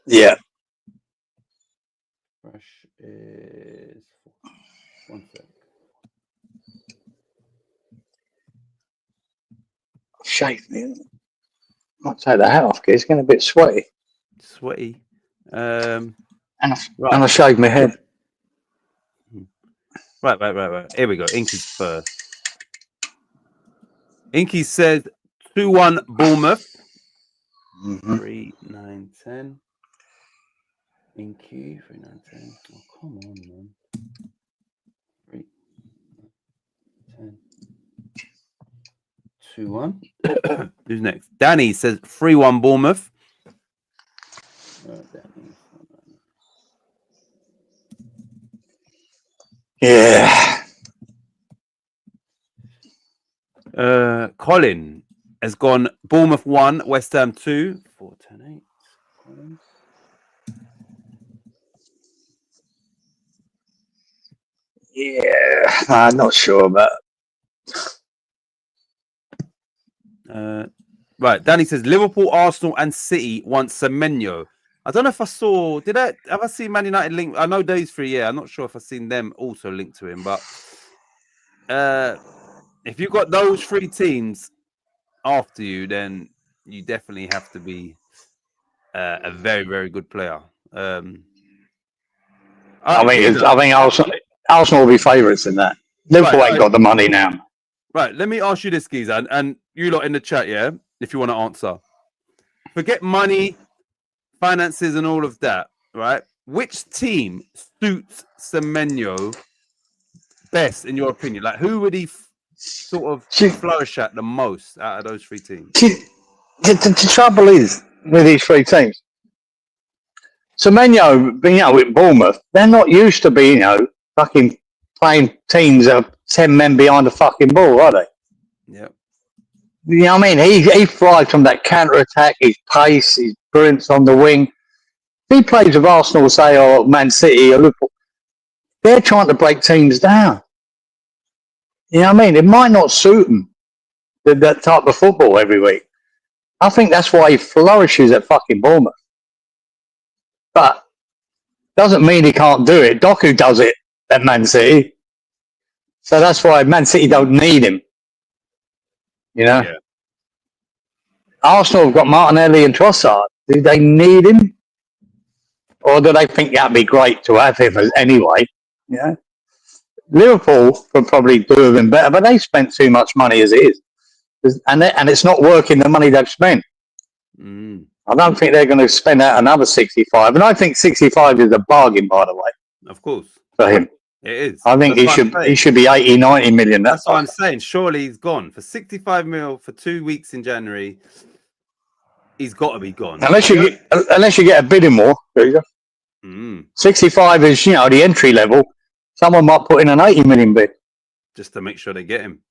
Yeah. Fresh is 1 sec. Shave me. I'll take the hat off, it's getting a bit sweaty. Sweaty. And I shaved my head. Right. Here we go. Inky's first. Inky said 2-1 Bournemouth. 3, 9, 10. Inky, 3, 9, 10. Oh, come on, man. 3, 10. 2-1. Who's next? Danny says 3-1 Bournemouth. Yeah. Colin has gone Bournemouth 1, West Ham 2. 4, 10, 8. Yeah. I'm not sure about. Right, Danny says Liverpool, Arsenal, and City want Semenyo. I don't know if I saw. Have I seen Man United link? I know those three. Yeah, I'm not sure if I've seen them also linked to him. But if you've got those three teams after you, then you definitely have to be a very, very good player. I think Arsenal will be favourites in that. Liverpool ain't got the money now. Right, let me ask you this, Geezer, and you lot in the chat, yeah, if you want to answer. Forget money, finances, and all of that, right? Which team suits Semenyo best, in your opinion? Like, who would he sort of flourish at the most out of those three teams? The trouble is with these three teams, Semenyo, with Bournemouth, they're not used to being, fucking playing teams that are 10 men behind the fucking ball, are they? Yeah. You know what I mean? He thrives from that counter-attack, his pace, his brilliance on the wing. If he plays with Arsenal, say, or Man City, or Liverpool, they're trying to break teams down. You know what I mean? It might not suit him, that type of football every week. I think that's why he flourishes at fucking Bournemouth. But doesn't mean he can't do it. Doku does it at Man City. So that's why Man City don't need him. Yeah. Arsenal have got Martinelli and Trossard. Do they need him? Or do they think that'd be great to have him anyway? Yeah. Liverpool could probably do him better, but they spent too much money as it is. And it's not working the money they've spent. I don't think they're going to spend out another 65. And I think 65 is a bargain, by the way. Of course. For him. It is. I think he should be 80, 90 million. That's what I'm saying. Surely he's gone. For 65 mil for 2 weeks in January, he's got to be gone. Unless you get a bidding war. 65 is, the entry level. Someone might put in an 80 million bid. Just to make sure they get him.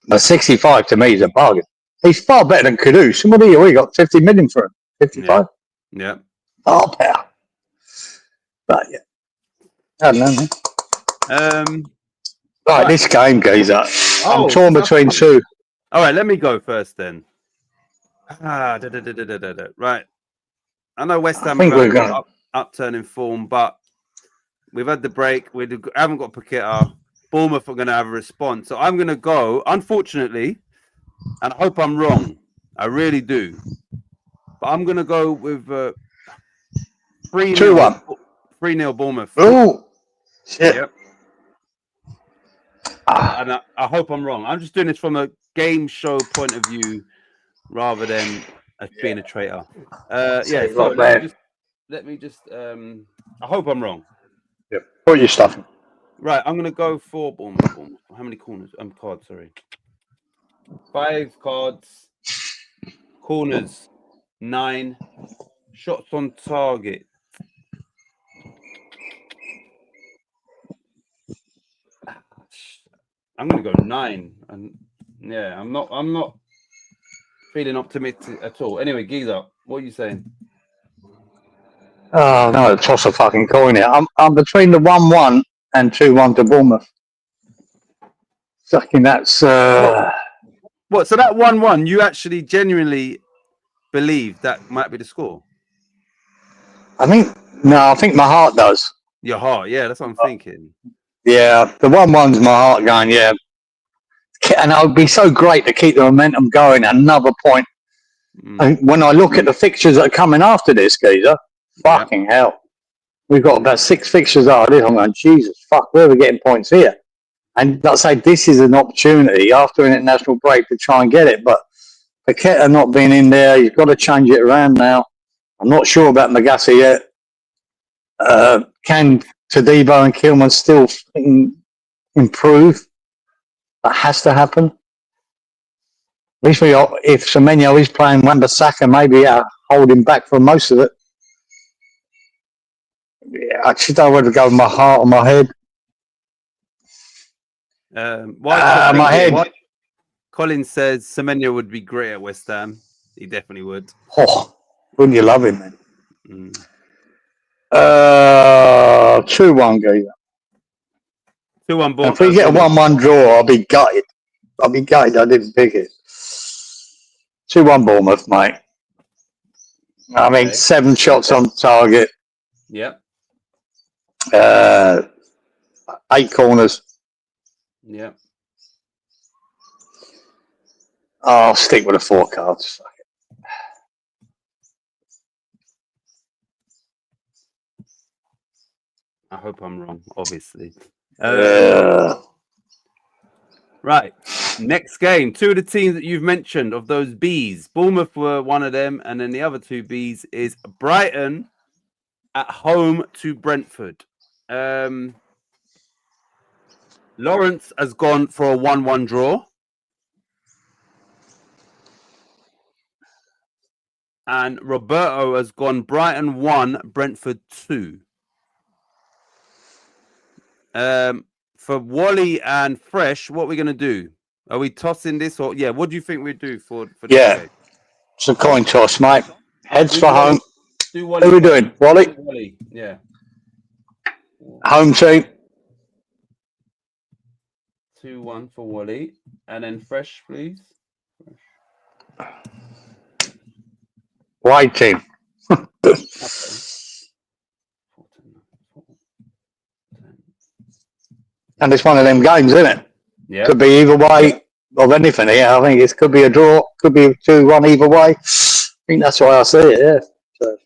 But 65 to me is a bargain. He's far better than Kudus. What do we got 50 million for him? 55? Yeah. Oh, pal. But yeah. I don't know. Right, this game, Geezer. I'm torn between two. All right, let me go first then. Right. I know West Ham are upturning form, but we've had the break. We haven't got Paqueta. Bournemouth are going to have a response. So I'm going to go, unfortunately, and I hope I'm wrong. I really do. But I'm going to go with 3-1. 3-0 Bournemouth. Oh, shit. Yep. And I hope I'm wrong. I'm just doing this from a game show point of view rather than being a traitor. Let me just I hope I'm wrong. Yeah. Put your stuff in. Right, I'm gonna go for Bournemouth. How many corners? Cards. Sorry, 5 cards. Corners 9. Shots on target. I'm gonna go 9. And yeah, I'm not feeling optimistic at all. Anyway, Giza, what are you saying? Oh no, toss a fucking coin here. I'm between the 1-1 and 2-1 to Bournemouth. Fucking that's What? So that 1-1, you actually genuinely believe that might be the score? I think my heart does. Your heart, yeah, that's what I'm thinking. Yeah, the 1-1's my heart going, yeah. And it would be so great to keep the momentum going. Another point. And when I look at the fixtures that are coming after this, Geezer, fucking hell. We've got about 6 fixtures after this. I'm going, Jesus, fuck, where are we getting points here? And like I say, this is an opportunity after an international break to try and get it. But Paqueta not being in there, you've got to change it around now. I'm not sure about Magassa yet. Can Todibo and Kilman still improve? That has to happen. At least if Semenyo is playing Wan-Bissaka, maybe hold him back for most of it. Yeah, I just don't know whether to go with my heart or my head. My head. Colin says Semenyo would be great at West Ham. He definitely would. Oh, wouldn't you love him, man? 2-1, Geezer. 2-1 ball. If we get a 1-1 draw, I'll be gutted. I didn't pick it. 2-1 Bournemouth, mate. I mean, 7 shots on target. Yep. 8 corners. Yep. I'll stick with the 4 cards. I hope I'm wrong, obviously. Right. Next game. 2 of the teams that you've mentioned of those Bs. Bournemouth were one of them, and then the other 2 Bs is Brighton at home to Brentford. Lawrence has gone for a 1-1 draw. And Roberto has gone Brighton 1, Brentford 2. For Wally and Fresh, what are we going to do? Are we tossing this or what do you think we do for this game? It's a coin toss, mate. Heads for home. Do Wally. Who are we doing? Wally? Wally, yeah. Home team. 2-1 for Wally. And then Fresh, please. White team. And it's one of them games, isn't it? Yeah. Could be either way of anything here. I think it could be a draw, could be 2-1 either way. I think that's why I see it, yeah. So.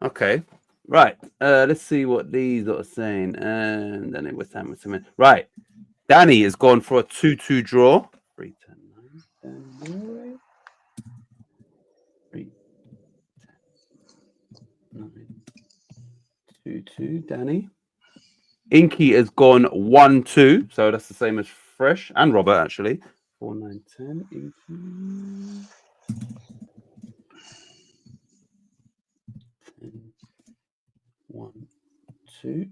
Okay. Right. Let's see what these are saying. And then it was time with something. Right. Danny has gone for a 2-2 draw. 3-10-9. 2-2, Danny. Inky has gone 1-2, so that's the same as Fresh and Robert actually. 4-9-10. Inky. 1-2.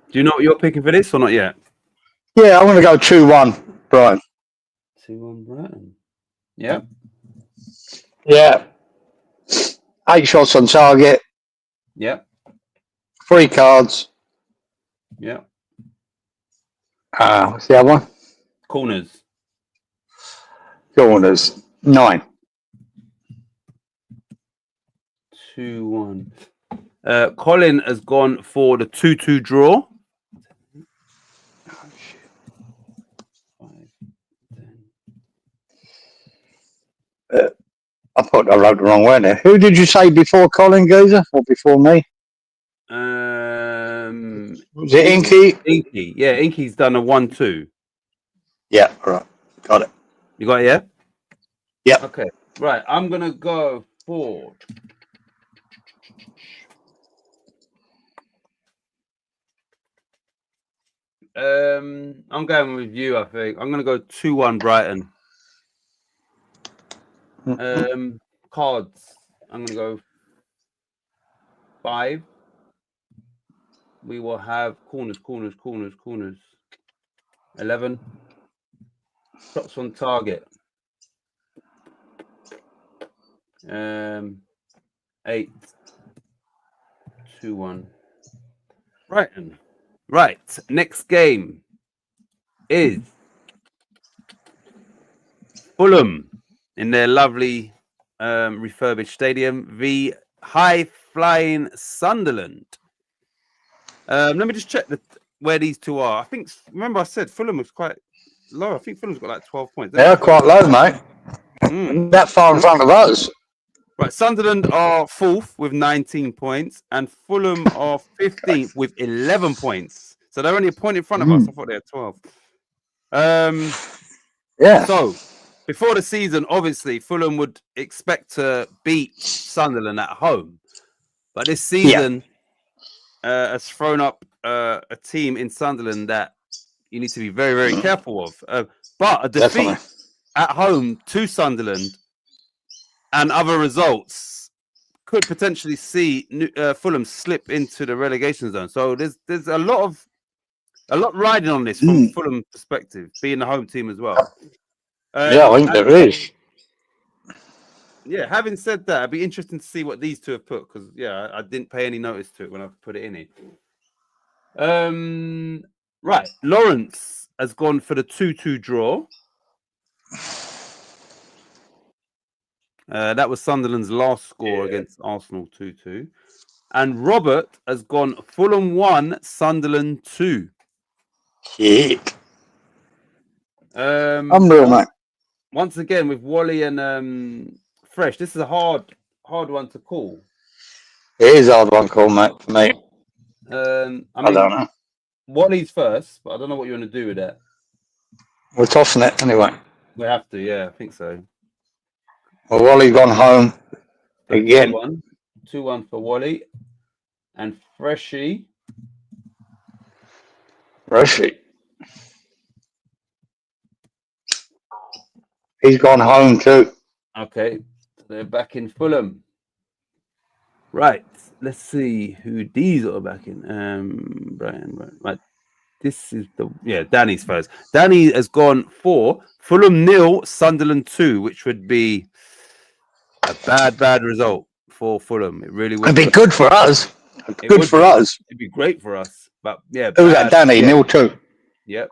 Do you know what you're picking for this or not yet? Yeah, I'm going to go 2-1, Brian. 2-1 Brighton. Yeah. Yeah. 8 shots on target. Yeah. 3 cards. Yeah. What's the other one? Corners. 9. 2-1. Colin has gone for the 2-2 draw. I thought I wrote the wrong way there. Who did you say before Colin, Geezer? Or before me? Was it Inky? Inky. Yeah, Inky's done a 1-2. Yeah, right. Got it. You got it, yeah? Yeah. Okay. Right. I'm going to go for I'm going with you. I think I'm going to go 2-1 Brighton. Cards. I'm going to go 5. We will have corners. 11. Shots on target. 8. 2-1. Brighton. Right. Next game is Fulham in their lovely refurbished stadium v high-flying Sunderland. Let me just check where these two are. I think, remember I said Fulham was quite low. I think Fulham's got like 12 points. They're quite low, mate. That far in front of us. Right, Sunderland are 4th with 19 points, and Fulham are 15th with 11 points. So they're only a point in front of us. I thought they had 12. Yeah. So before the season, obviously, Fulham would expect to beat Sunderland at home. But this season has thrown up a team in Sunderland that you need to be very, very careful of. But a defeat at home to Sunderland and other results could potentially see Fulham slip into the relegation zone. So there's a lot riding on this from Fulham perspective, being the home team as well. I think there is. Yeah, having said that, it'd be interesting to see what these two have put, because I didn't pay any notice to it when I put it in it. Right, Lawrence has gone for the 2-2 draw. That was Sunderland's last score against Arsenal, 2-2. And Robert has gone Fulham 1, Sunderland 2. Shit. I'm real, mate. Once again, with Wally and Fresh, this is a hard one to call. It is a hard one to call, mate, for me. I don't know. Wally's first, but I don't know what you want to do with that. We're tossing it anyway. We have to, I think so. Well, Wally's gone home again. 2-1 for Wally. And Freshy. He's gone home too. Okay, so they're back in Fulham. Right, let's see who these are back in. Brian. Right. This is Danny's first. Danny has gone for Fulham 0, Sunderland 2, which would be a bad result for Fulham. It really would. It'd be good for us. It'd be great for us. But who's that? Danny 0-2. Yep.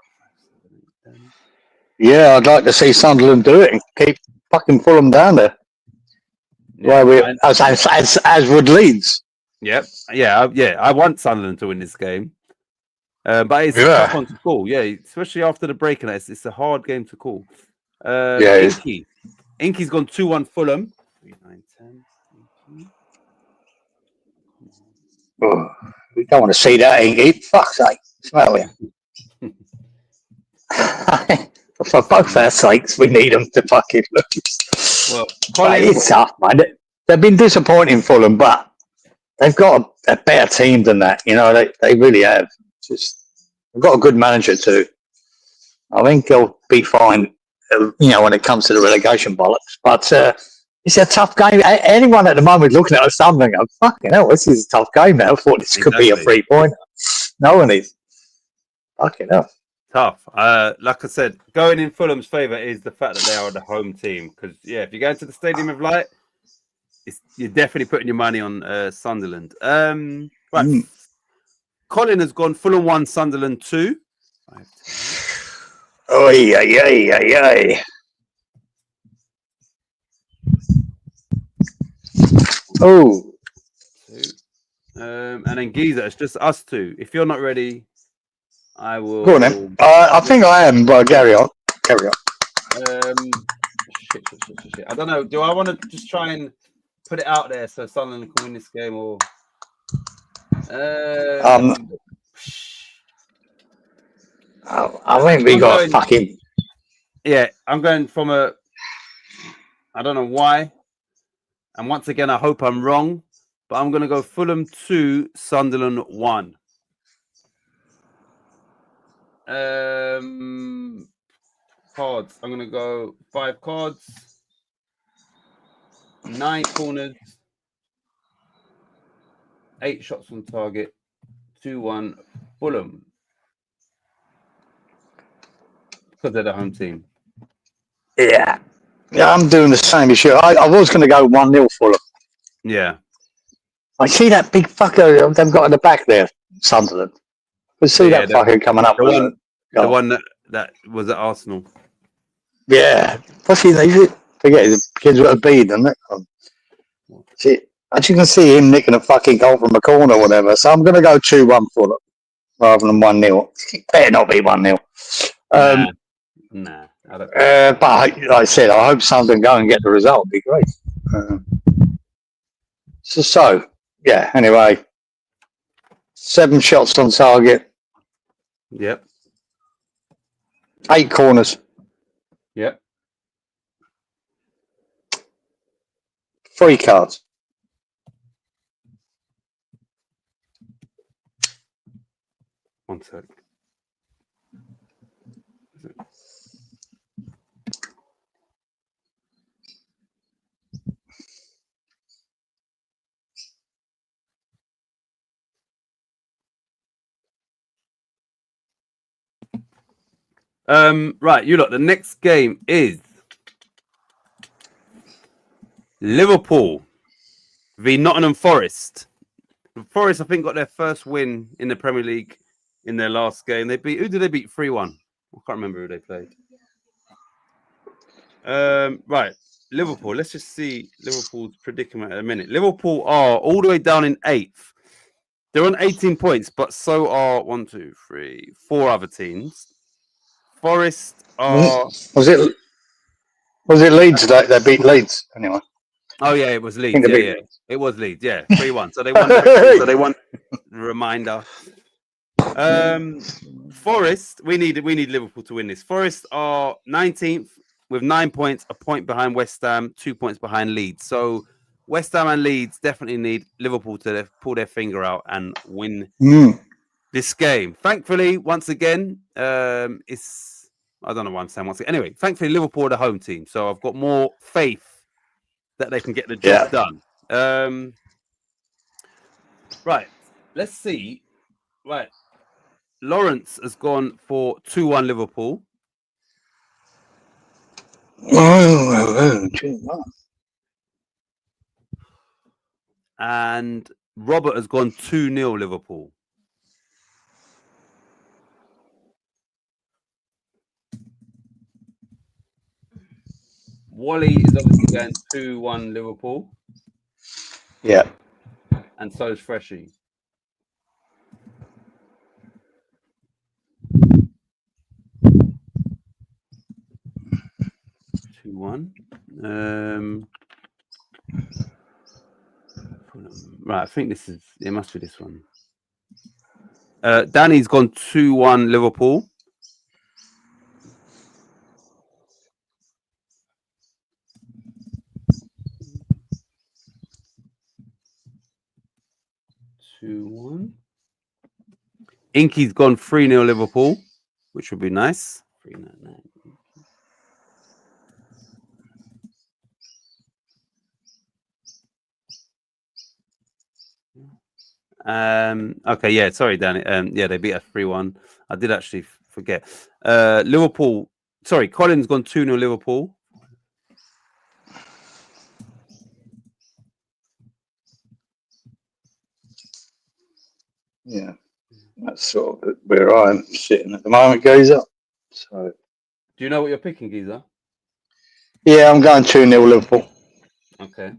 Yeah, I'd like to see Sunderland do it and keep fucking Fulham down there. As would Leeds. Yep. I want Sunderland to win this game. But it's a tough one to call. Yeah, especially after the break, and it's a hard game to call. Inky's gone 2-1 Fulham. 3, 9, 10. Oh, we don't want to see that, Inky. Fuck's sake. Smell it. For both our sakes, we need them to fucking lose. Well, it's tough, man. They've been disappointing, Fulham, but they've got a better team than that. You know, they really have. They've got a good manager too. I think they'll be fine, when it comes to the relegation bollocks. But it's a tough game. Anyone at the moment looking at us, something, going, fucking hell, this is a tough game now. I thought this could be a 3-pointer. No one is. Fucking hell. Tough. Like I said, going in Fulham's favour is the fact that they are the home team. Because, if you go into the Stadium of Light, you're definitely putting your money on Sunderland. Right. Colin has gone Fulham 1, Sunderland 2. Oh, yeah. Oh. 2. And then Giza, it's just us two. If you're not ready, I will. Go on then. I think I am, but carry on. Shit. I don't know. Do I want to just try and put it out there so Sunderland can win this game, or? I think we got fucking. Yeah, I'm going from I don't know why. And once again, I hope I'm wrong. but I'm going to go Fulham 2, Sunderland 1. Cards. I'm going to go 5 cards, 9 corners, 8 shots on target, 2-1 Fulham. Because they're the home team. Yeah. Yeah, I'm doing the same as you. I was going to go 1-0 Fulham. Yeah. I see that big fucker they've got in the back there, Sunderland. I see that fucker coming up. The one that was at Arsenal. Yeah. What's his name? Forget it. Kids with a bead, isn't it? See, as you can see him nicking a fucking goal from a corner or whatever. So I'm going to go 2-1 Fulham rather than 1-0. It better not be 1-0. Nah. I don't but like I said, I hope Sunderland go and get the result. It'd be great. So, yeah, anyway. 7 shots on target. Yep. 8 corners. Yep. 3 cards. One sec. Right, you look. The next game is Liverpool v Nottingham Forest. Forest, I think, got their first win in the Premier League in their last game. Who did they beat 3-1? I can't remember who they played. Right, Liverpool. Let's just see Liverpool's predicament at a minute. Liverpool are all the way down in 8th. They're on 18 points, but so are 4 other teams. Forest are. Was it Leeds that beat Leeds anyway? Oh yeah, it was Leeds. Yeah. It was Leeds. Yeah, 3-1. So they won. Reminder. Forest. We need Liverpool to win this. Forest are 19th with 9 points, a point behind West Ham, 2 points behind Leeds. So West Ham and Leeds definitely need Liverpool to pull their finger out and win this game. Thankfully, once again, it's. I don't know why I'm saying once again. Anyway, thankfully, Liverpool are the home team. So I've got more faith that they can get the job done. Right. Let's see. Right. Lawrence has gone for 2-1 Liverpool. And Robert has gone 2-0 Liverpool. Wally is obviously going 2-1 Liverpool. Yeah. And so is Freshie. Right, I think it must be this one. Danny's gone 2-1 Liverpool. Inky's gone 3-0 Liverpool, which would be nice. 3-0. Okay, yeah, sorry, Danny. Yeah, they beat us 3-1. I did actually forget. Liverpool. Sorry, Colin's gone 2-0 Liverpool. Yeah, that's sort of where I'm sitting at the moment, Geezer. So, do you know what you're picking, Geezer? Yeah, I'm going 2-0 Liverpool. Okay.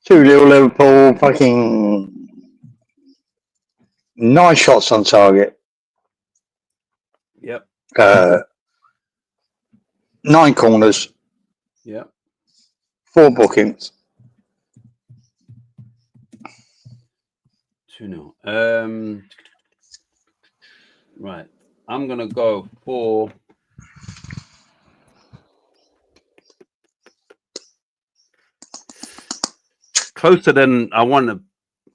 2-0 Liverpool. Fucking 9 shots on target. Yep. 9 corners. Yep. 4 bookings. 2-0. Right. I'm gonna go for closer than I want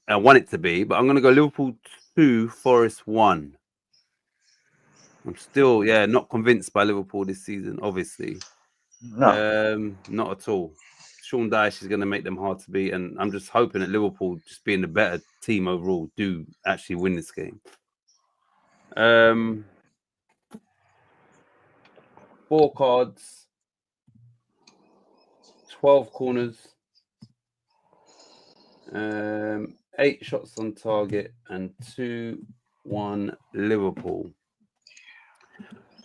it to be, but I'm going to go Liverpool 2, Forest 1. I'm still, not convinced by Liverpool this season, obviously. No. Not at all. Sean Dyche is going to make them hard to beat, and I'm just hoping that Liverpool, just being the better team overall, do actually win this game. 4 cards, 12 corners, 8 shots on target, and 2-1 Liverpool.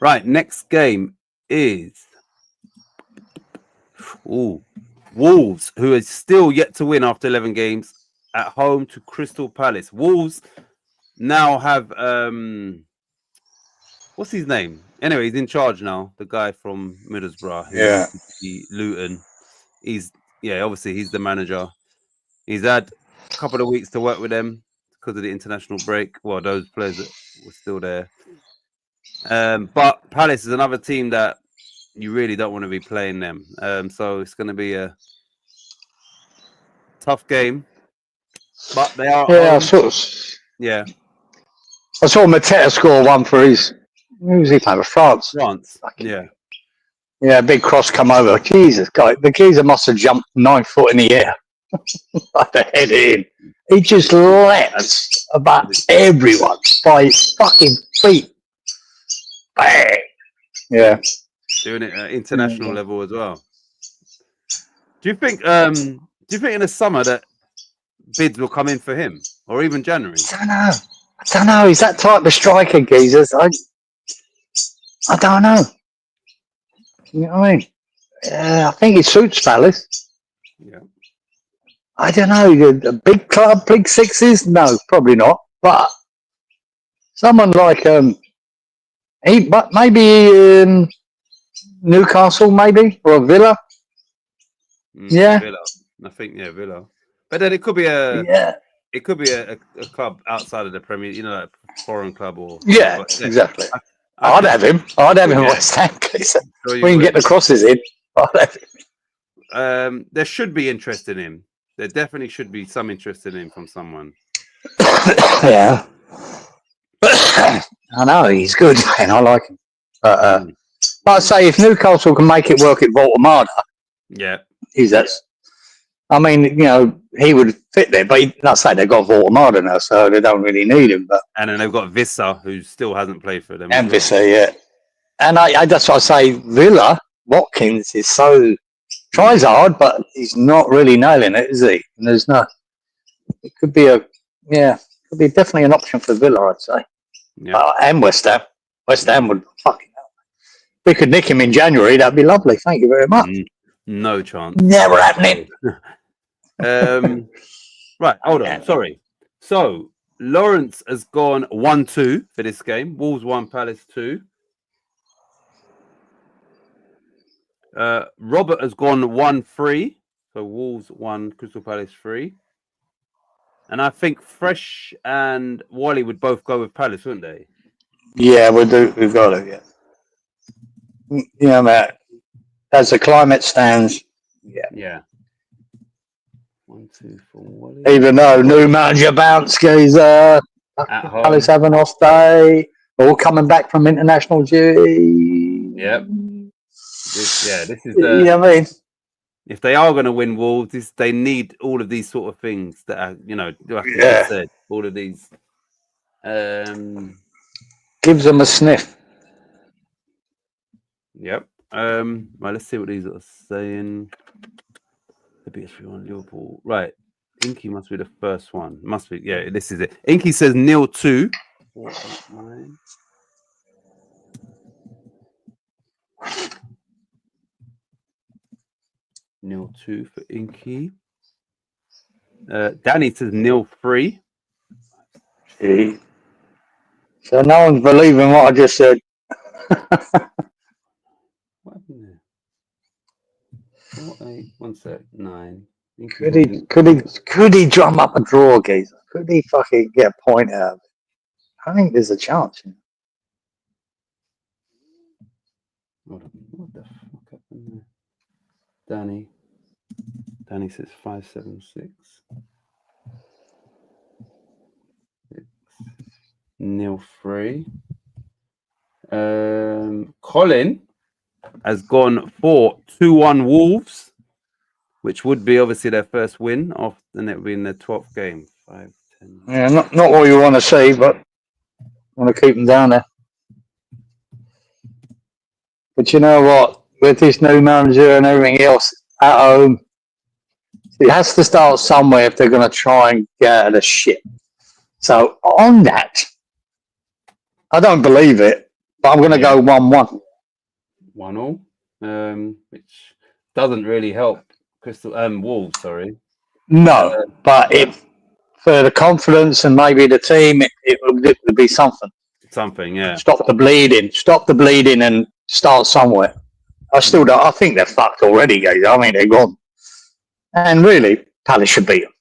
Right, next game is Wolves, who is still yet to win after 11 games, at home to Crystal Palace. Wolves now have what's his name? Anyway, he's in charge now. The guy from Middlesbrough, who used to be Luton. Obviously he's the manager. He's had a couple of weeks to work with them because of the international break. Well, those players that were still there. But Palace is another team that you really don't want to be playing them. So it's going to be a tough game. But they are. Yeah, I saw Mateta score one for his. Who was he playing for? France. Yeah, big cross come over. Jesus, God, the geezer must have jumped 9 foot in the air. Like the head in. He just leapt about everyone by his fucking feet. Bang. Yeah. Doing it at international level as well. Do you think in the summer that bids will come in for him, or even January? I don't know. He's that type of striker, geezers. I don't know. You know what I mean? I think he suits Palace. Yeah. I don't know. A big club, big sixes? No, probably not. But someone like maybe Newcastle, maybe, or Villa. Villa. I think Villa. But then it could be a club outside of the Premier, like a foreign club or exactly. I'd have him. West Ham. We can get the crosses in. There should be interest in him. There definitely should be some interest in him from someone. Yeah. I know he's good, man. I like him. But I say if Newcastle can make it work at Voltemada, I mean, he would fit there. But like I say, they've got Voltemada now, so they don't really need him. And then they've got Vissa, who still hasn't played for them. And Vissa, yeah. And that's what I say. Villa, Watkins is tries hard, but he's not really nailing it, is he? And it could be definitely an option for Villa, I'd say. Yeah. And West Ham. West Ham would fucking hell. If we could nick him in January, that'd be lovely. Thank you very much. No chance. Never happening. Right, hold on. Sorry. So Lawrence has gone 1-2 for this game. Wolves 1, Palace 2. Robert has gone 1-3. So Wolves 1, Crystal Palace 3. And I think Fresh and Wally would both go with Palace, wouldn't they? Yeah, we've got it, yeah. Matt, as the climate stands, Yeah. 1-2 for Wally. Even though new manager Bounski's Palace have an off day, all coming back from international duty. Yep. This is you know what I mean? If they are going to win Wolves, they need all of these sort of things that are, like I said, all of these. Gives them a sniff. Yep. Right, let's see what these are saying. The BS3 on Liverpool. Right. Inky must be the first one. Must be. Yeah, this is it. Inky says 0-2. 4, 8, 9. Nil 2 for Inky. Danny says 0-3. Gee. So no one's believing what I just said. What happened there? 4, 8, 1 sec, 9. Could he drum up a draw, geezer? Could he fucking get a point out of it? I think there's a chance. Hold on. What the fuck happened there? Danny. Danny says 576. 0-3. Colin has gone for 2-1 Wolves, which would be obviously their first win off, and it would be in their 12th game. 5, 10. Yeah, not what you want to see, but want to keep them down there. But you know what? With this new manager and everything else at home, it has to start somewhere if they're going to try and get out of the shit. So on that, I don't believe it, but I'm going to go 1-1. 1-1, which doesn't really help Wolves. Sorry. No, but if for the confidence and maybe the team, it would be something. Something, yeah. Stop the bleeding, and start somewhere. I still don't. I think they're fucked already, guys. I mean, they're gone. And really, Palace should beat them.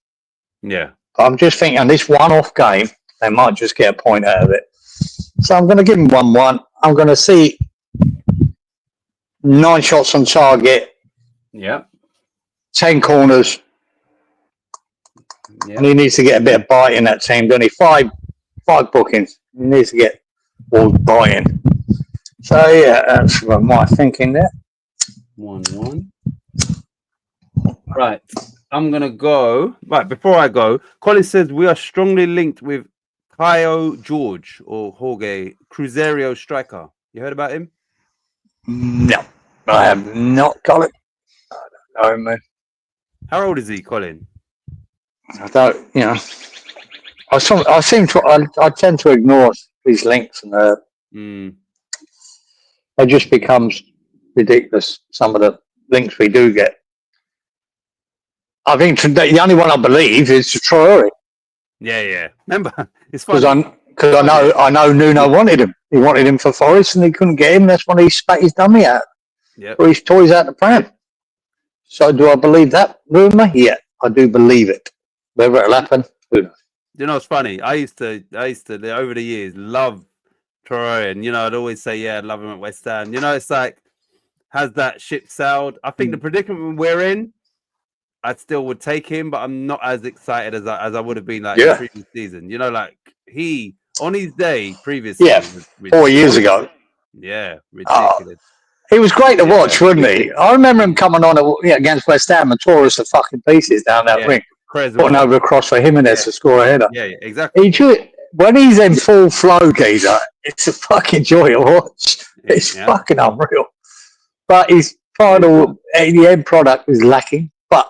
Yeah. But I'm just thinking on this one-off game, they might just get a point out of it. So I'm going to give them 1-1. I'm going to see 9 shots on target. Yeah. 10 corners. Yeah. And he needs to get a bit of bite in that team, doesn't he? 5 bookings. He needs to get all buy-in. So yeah, that's my thinking there. 1-1. Right. I'm gonna go. Right, before I go, Colin says we are strongly linked with Caio Jorge or Jorge Cruzeiro striker. You heard about him? No, I have not got it. I don't know, man. How old is he, Colin? I don't, you know. I tend to ignore these links, and it just becomes ridiculous. Some of the links we do get. I think the only one I believe is Traore. Yeah. Remember, it's funny. Because I know Nuno wanted him. He wanted him for Forest, and he couldn't get him. That's when he spat his dummy out. Yep. Or his toys out the pram. So do I believe that rumour? Yeah, I do believe it. Whether it'll happen, who knows? You know, it's funny. I used to over the years love Traore, and I'd always say, yeah, I'd love him at West Ham. It's like, has that ship sailed? I think the predicament we're in, I still would take him, but I'm not as excited as I would have been in the previous season. Like he on his day previously. Yeah, 4 years ago. Yeah, ridiculous. He was great to watch, wasn't he? I remember him coming on against West Ham and tore us to fucking pieces down that ring. Putting over a cross for Jimenez to score a header. Yeah, exactly. When he's in full flow, geezer, it's a fucking joy to watch. It's fucking unreal. But his final, the end product is lacking. But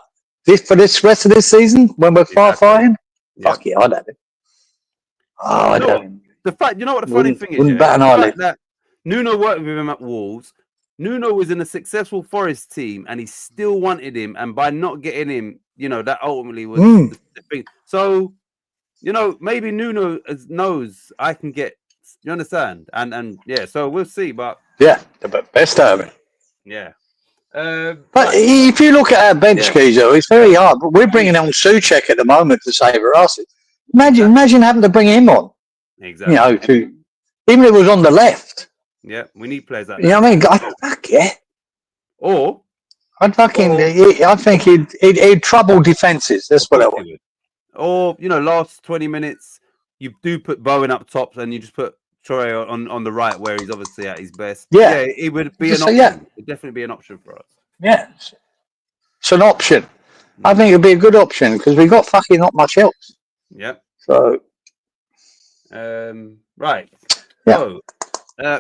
for this rest of this season, when we're fighting, fuck yeah, I'd have him. Oh, I'd have him. The fact, what the funny thing is? Wouldn't bat an eyelid. That Nuno worked with him at Wolves. Nuno was in a successful Forest team, and he still wanted him. And by not getting him, that ultimately was the thing. So, maybe Nuno knows I can get. You understand? And yeah, so we'll see. But yeah, the best out of it. Yeah. But if you look at our bench, Geezer, it's very hard. But we're bringing on Souček at the moment to save us. Imagine having to bring him on. Exactly. Even if it was on the left. Yeah, we need players like that. You know what I mean? Fuck yeah. Or I think he'd trouble defenses. That's what I want. Or last 20 minutes, you do put Bowen up top, and you just put Traore on the right, where he's obviously at his best. Yeah, it would be an option. Yeah. It'd definitely be an option for us. Yeah, it's an option. I think it'd be a good option because we've got fucking not much else. Yep. So, right. Yeah. So,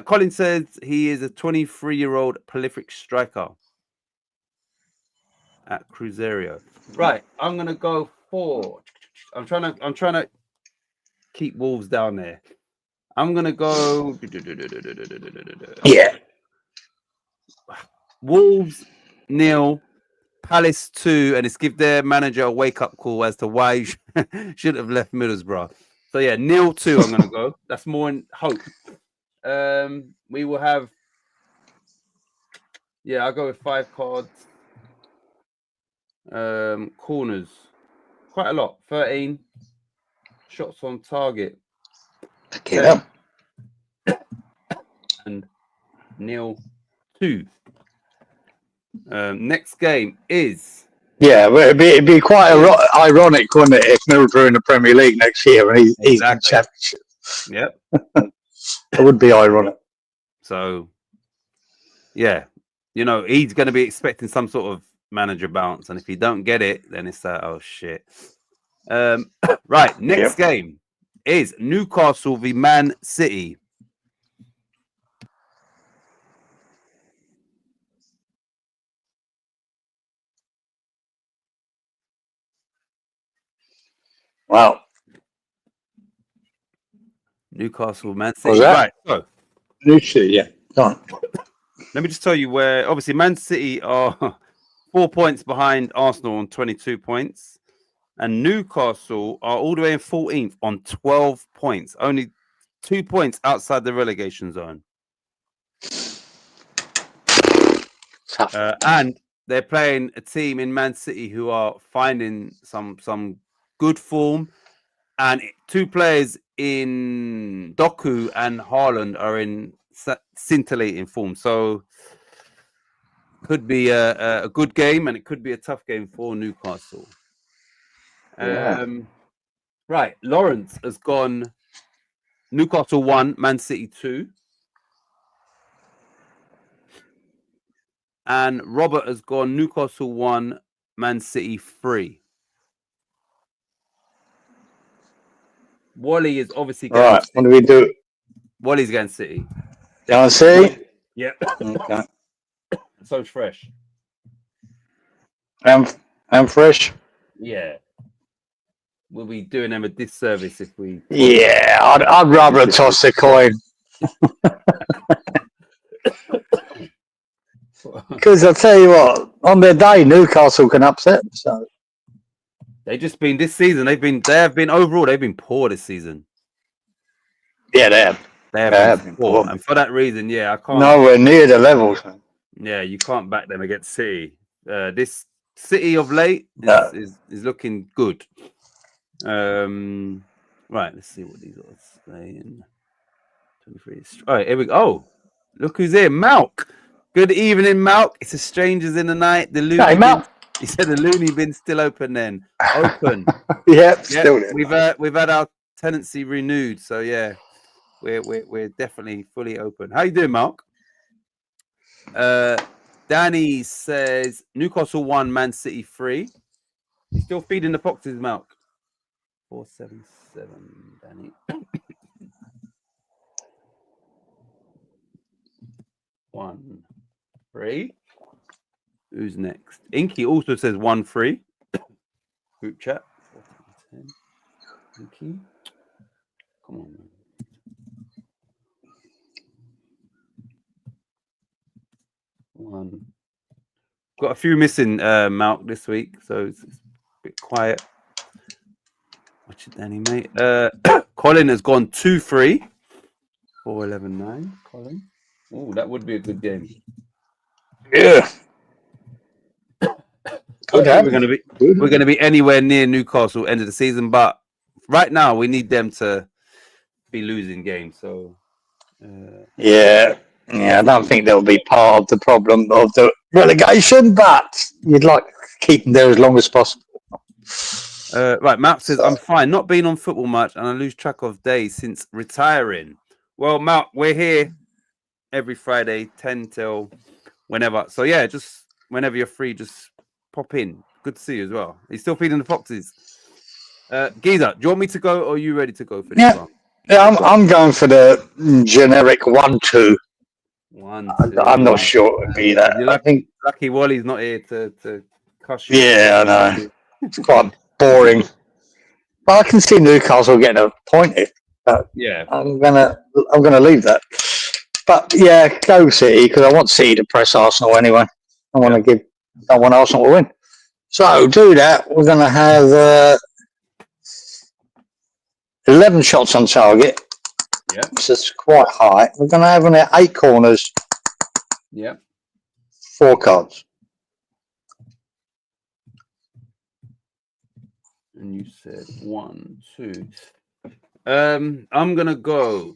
Colin says he is a 23-year-old prolific striker at Cruzeiro. Right. I'm gonna go for. I'm trying to keep Wolves down there. I'm gonna go. Yeah. Wolves 0, Palace 2, and it's give their manager a wake-up call as to why he shouldn't have left Middlesbrough. So yeah, 0-2. I'm gonna go. That's more in hope. We will have. Yeah, I'll go with 5 cards. Corners, quite a lot. 13 shots on target. Yeah. And 0-2. Next game is Yeah, but it'd be quite ironic, wouldn't it, if Middlesbrough are in the Premier League next year and he's in the Championship. Yep. It would be ironic. So, yeah, you know, he's going to be expecting some sort of manager bounce, and if he don't get it, then it's oh shit. Right, next game is Newcastle v Man City. Wow. Newcastle, Man What was City. that? Right, so Newcastle, yeah. Go on. let me just tell you where. Obviously, Man City are 4 points behind Arsenal on 22 points, and Newcastle are all the way in 14th on 12 points, only 2 points outside the relegation zone. And they're playing a team in Man City who are finding some good form, and 2 players in Doku and Haaland are in scintillating form. So could be a good game, and it could be a tough game for Newcastle. Right, Lawrence has gone Newcastle 1, Man City 2. And Robert has gone Newcastle 1, Man City 3. Wally is obviously going Right, what do we do? Wally's going City. Can I see? Yep. Okay. So fresh. I'm fresh. Yeah. We'll be doing them a disservice if we. Yeah, I'd rather toss the coin. Because I'll tell you what, on their day, Newcastle can upset them. So they've just been this season. They have been overall. They've been poor this season. Yeah, they have. They have been poor, and for that reason, yeah, I can't. Nowhere near the levels. Yeah, you can't back them against City. This City of late is looking good. Right, let's see what these are saying. 23. All right, here we go. Oh, look who's here, Malk. Good evening, Malk. It's a strangers in the night. The loony bin, he said the loony bin's still open then. Open. Still there. We've had our tenancy renewed, so yeah, we're definitely fully open. How you doing, Mark? Danny says Newcastle 1, Man City 3. He's still feeding the foxes, Malk. 477, Danny. 1, 3. Who's next? Inky also says 1, 3. Group chat. 10. Inky. Come on, man. One. Got a few missing, Malk, this week, so it's a bit quiet. Watch it, Danny, mate. Colin has gone 2, 3. 4, 11, 9. Colin. Oh, that would be a good game. Yeah. We're going to be anywhere near Newcastle end of the season, but right now we need them to be losing games. So yeah, I don't think they'll be part of the problem of the relegation, but you'd like to keep them there as long as possible. Right, Matt says I'm fine. Not being on football much, and I lose track of days since retiring. Well, Matt, we're here every Friday, 10 till whenever. So yeah, just whenever you're free, just pop in. Good to see you as well. Are you still feeding the foxes? Giza, do you want me to go, or are you ready to go for this one? Yeah, I'm going for the generic 1-2. 1, 2. I'm not sure it would be that. I think Lucky Wally's not here to cuss you. Yeah, I know. It's quite boring. But I can see Newcastle getting a point here. Yeah, I'm gonna leave that. But yeah, go City because I want City to press Arsenal anyway. I want Arsenal to win. So do that. We're gonna have 11 shots on target. Yeah, so it's quite high. We're gonna have 8 corners. Yeah, 4 cards. And you said 1, 2. I'm gonna go.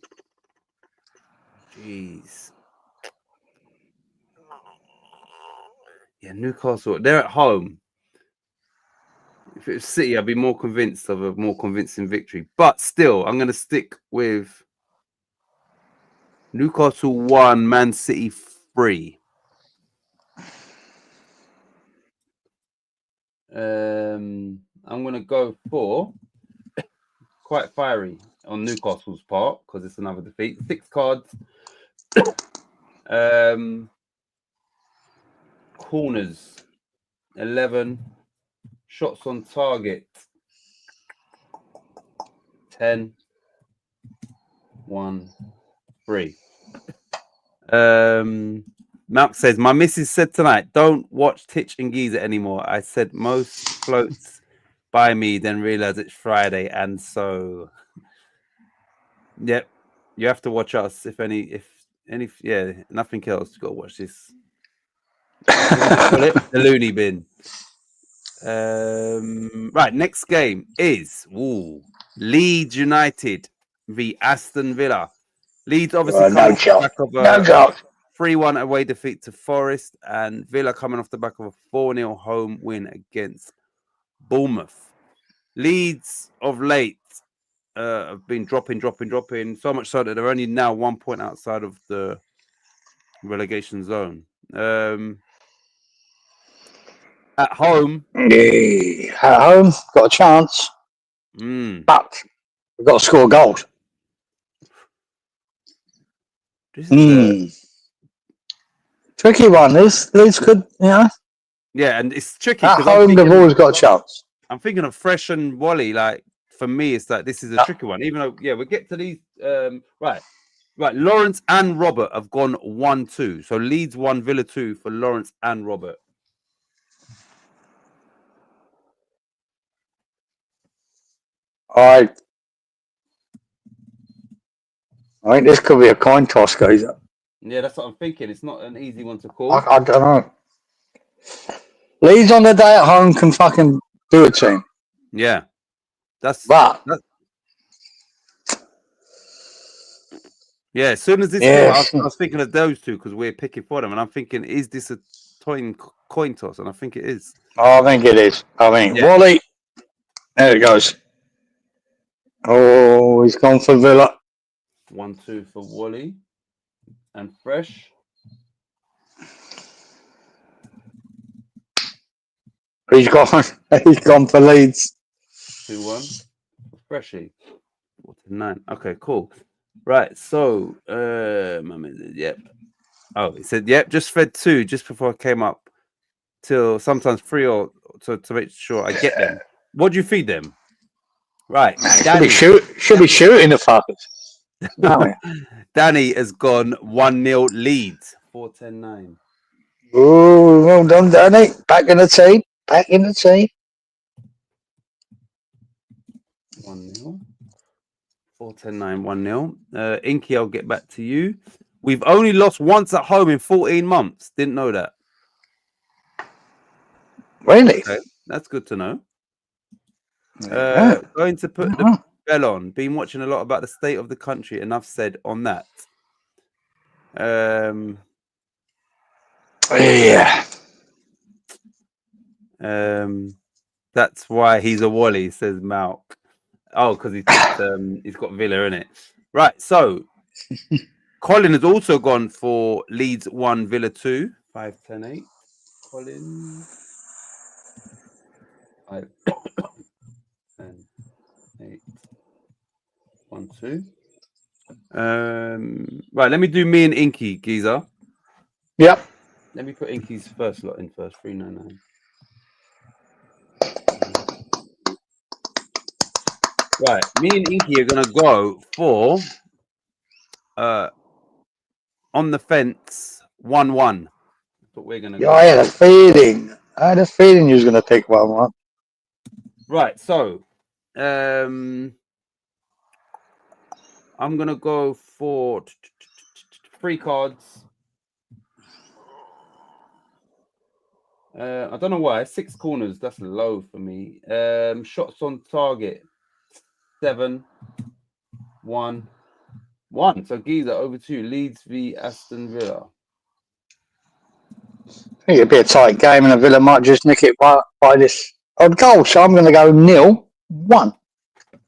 Jeez. Yeah, Newcastle. They're at home. If it was City, I'd be more convinced of a more convincing victory. But still, I'm going to stick with Newcastle 1, Man City 3. I'm going to go for quite fiery on Newcastle's part because it's another defeat. 6 cards. Corners 11. Shots on target 10. 1, 3. Malk says, my missus said tonight, don't watch Titch and Giza anymore. I said most floats by me, then realize it's Friday, and so yep, you have to watch us. If any, yeah, nothing else. You got to watch this. The loony bin. Right, next game is Leeds United v Aston Villa. Leeds obviously coming off the back of a 3-1 away defeat to Forest, and Villa coming off the back of a 4-0 home win against Bournemouth. Leeds of late have been dropping, so much so that they're only now 1 point outside of the relegation zone. At home, got a chance, but we've got to score goals. Tricky one. This could, yeah, and it's tricky. At home, they've always got a chance. I'm thinking of Fresh and Wally. Like for me, it's like this is a tricky one. Even though, yeah, we'll get to these. Right. Lawrence and Robert have gone 1-2. So Leeds 1, Villa 2 for Lawrence and Robert. I think this could be a coin toss, guys. Yeah, that's what I'm thinking. It's not an easy one to call. I don't know. Leeds on the day at home can fucking do a team. Yeah. Yeah, as soon as this I was thinking of those two because we're picking for them, and I'm thinking, is this a coin toss? And I think it is. Oh, I think it is. Wally. There it goes. Oh, he's gone for Villa. 1-2 for Wally and Fresh. He's gone for Leeds. 2-1 for Freshy. 4-9. Okay, cool. Right, so yep. Oh, he said yep, just fed 2 just before I came up till sometimes 3 or to make sure I get them. What do you feed them? Right. Danny. Should be shooting the fuckers. Danny has gone 1-0 lead. 4-10-9. Oh, well done, Danny. Back in the team. 1-0. 4-10-9, 1-0. Inky, I'll get back to you. We've only lost once at home in 14 months. Didn't know that. Really? Okay. That's good to know. Going to put the bell on. Been watching a lot about the state of the country. Enough said on that. Yeah. That's why he's a Wally, says Malk. Oh, because he's got Villa in it. Right. So Colin has also gone for Leeds 1, Villa 2. 5-10-8. Colin. 5, 10, 8, 1, 2. Right, let me do me and Inky, Giza. Yep. Let me put Inky's first lot in first. 399. Right, me and Inky are gonna go for on the fence 1-1. That's what we're gonna go. I had a feeling you was gonna pick 1-1. Right, so I'm gonna go for 3 cards. I don't know why 6 corners. That's low for me. Shots on target 7, 1, 1. So Giza over 2. Leeds v Aston Villa. I think it'd be a tight game, and the Villa might just nick it by this on goal, so I'm going to go 0-1.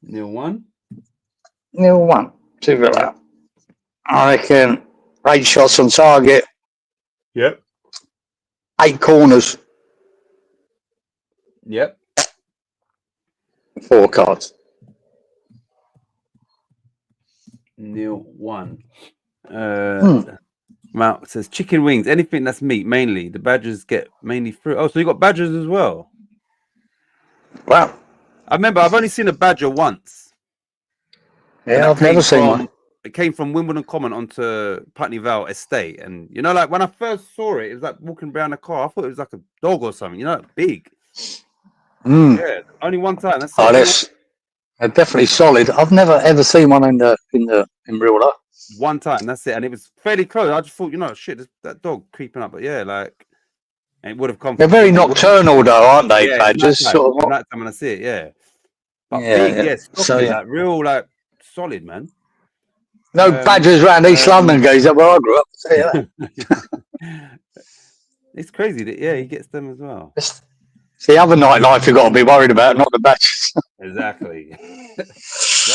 0-1. 0-1 to Villa. Yep. I reckon 8 shots on target, Yep. 8 corners, Yep. 4 cards. 0-1. Mark says chicken wings, anything that's meat mainly. The Badgers get mainly fruit. Oh, so you got Badgers as well. Wow. I remember I've only seen a Badger once. Yeah, I've never seen one. It came from Wimbledon Common onto Putney Vale Estate, and you know, like when I first saw it, it was like walking around the car. I thought it was like a dog or something. You know, like big. Yeah, only one time. That's it. They're definitely solid. I've never ever seen one in real life. One time, that's it, and it was fairly close. I just thought, you know, shit, there's that dog creeping up, but yeah, like it would have come. They're very nocturnal, though, aren't they, yeah, Badgers? Sort of night time when I see it, yeah. But big, yeah, stocky, like real, like solid, man. No Badgers around East London, guys. That where I grew up. I'll tell you that. It's crazy that he gets them as well. It's the other nightlife you've got to be worried about, not the Badgers. Exactly.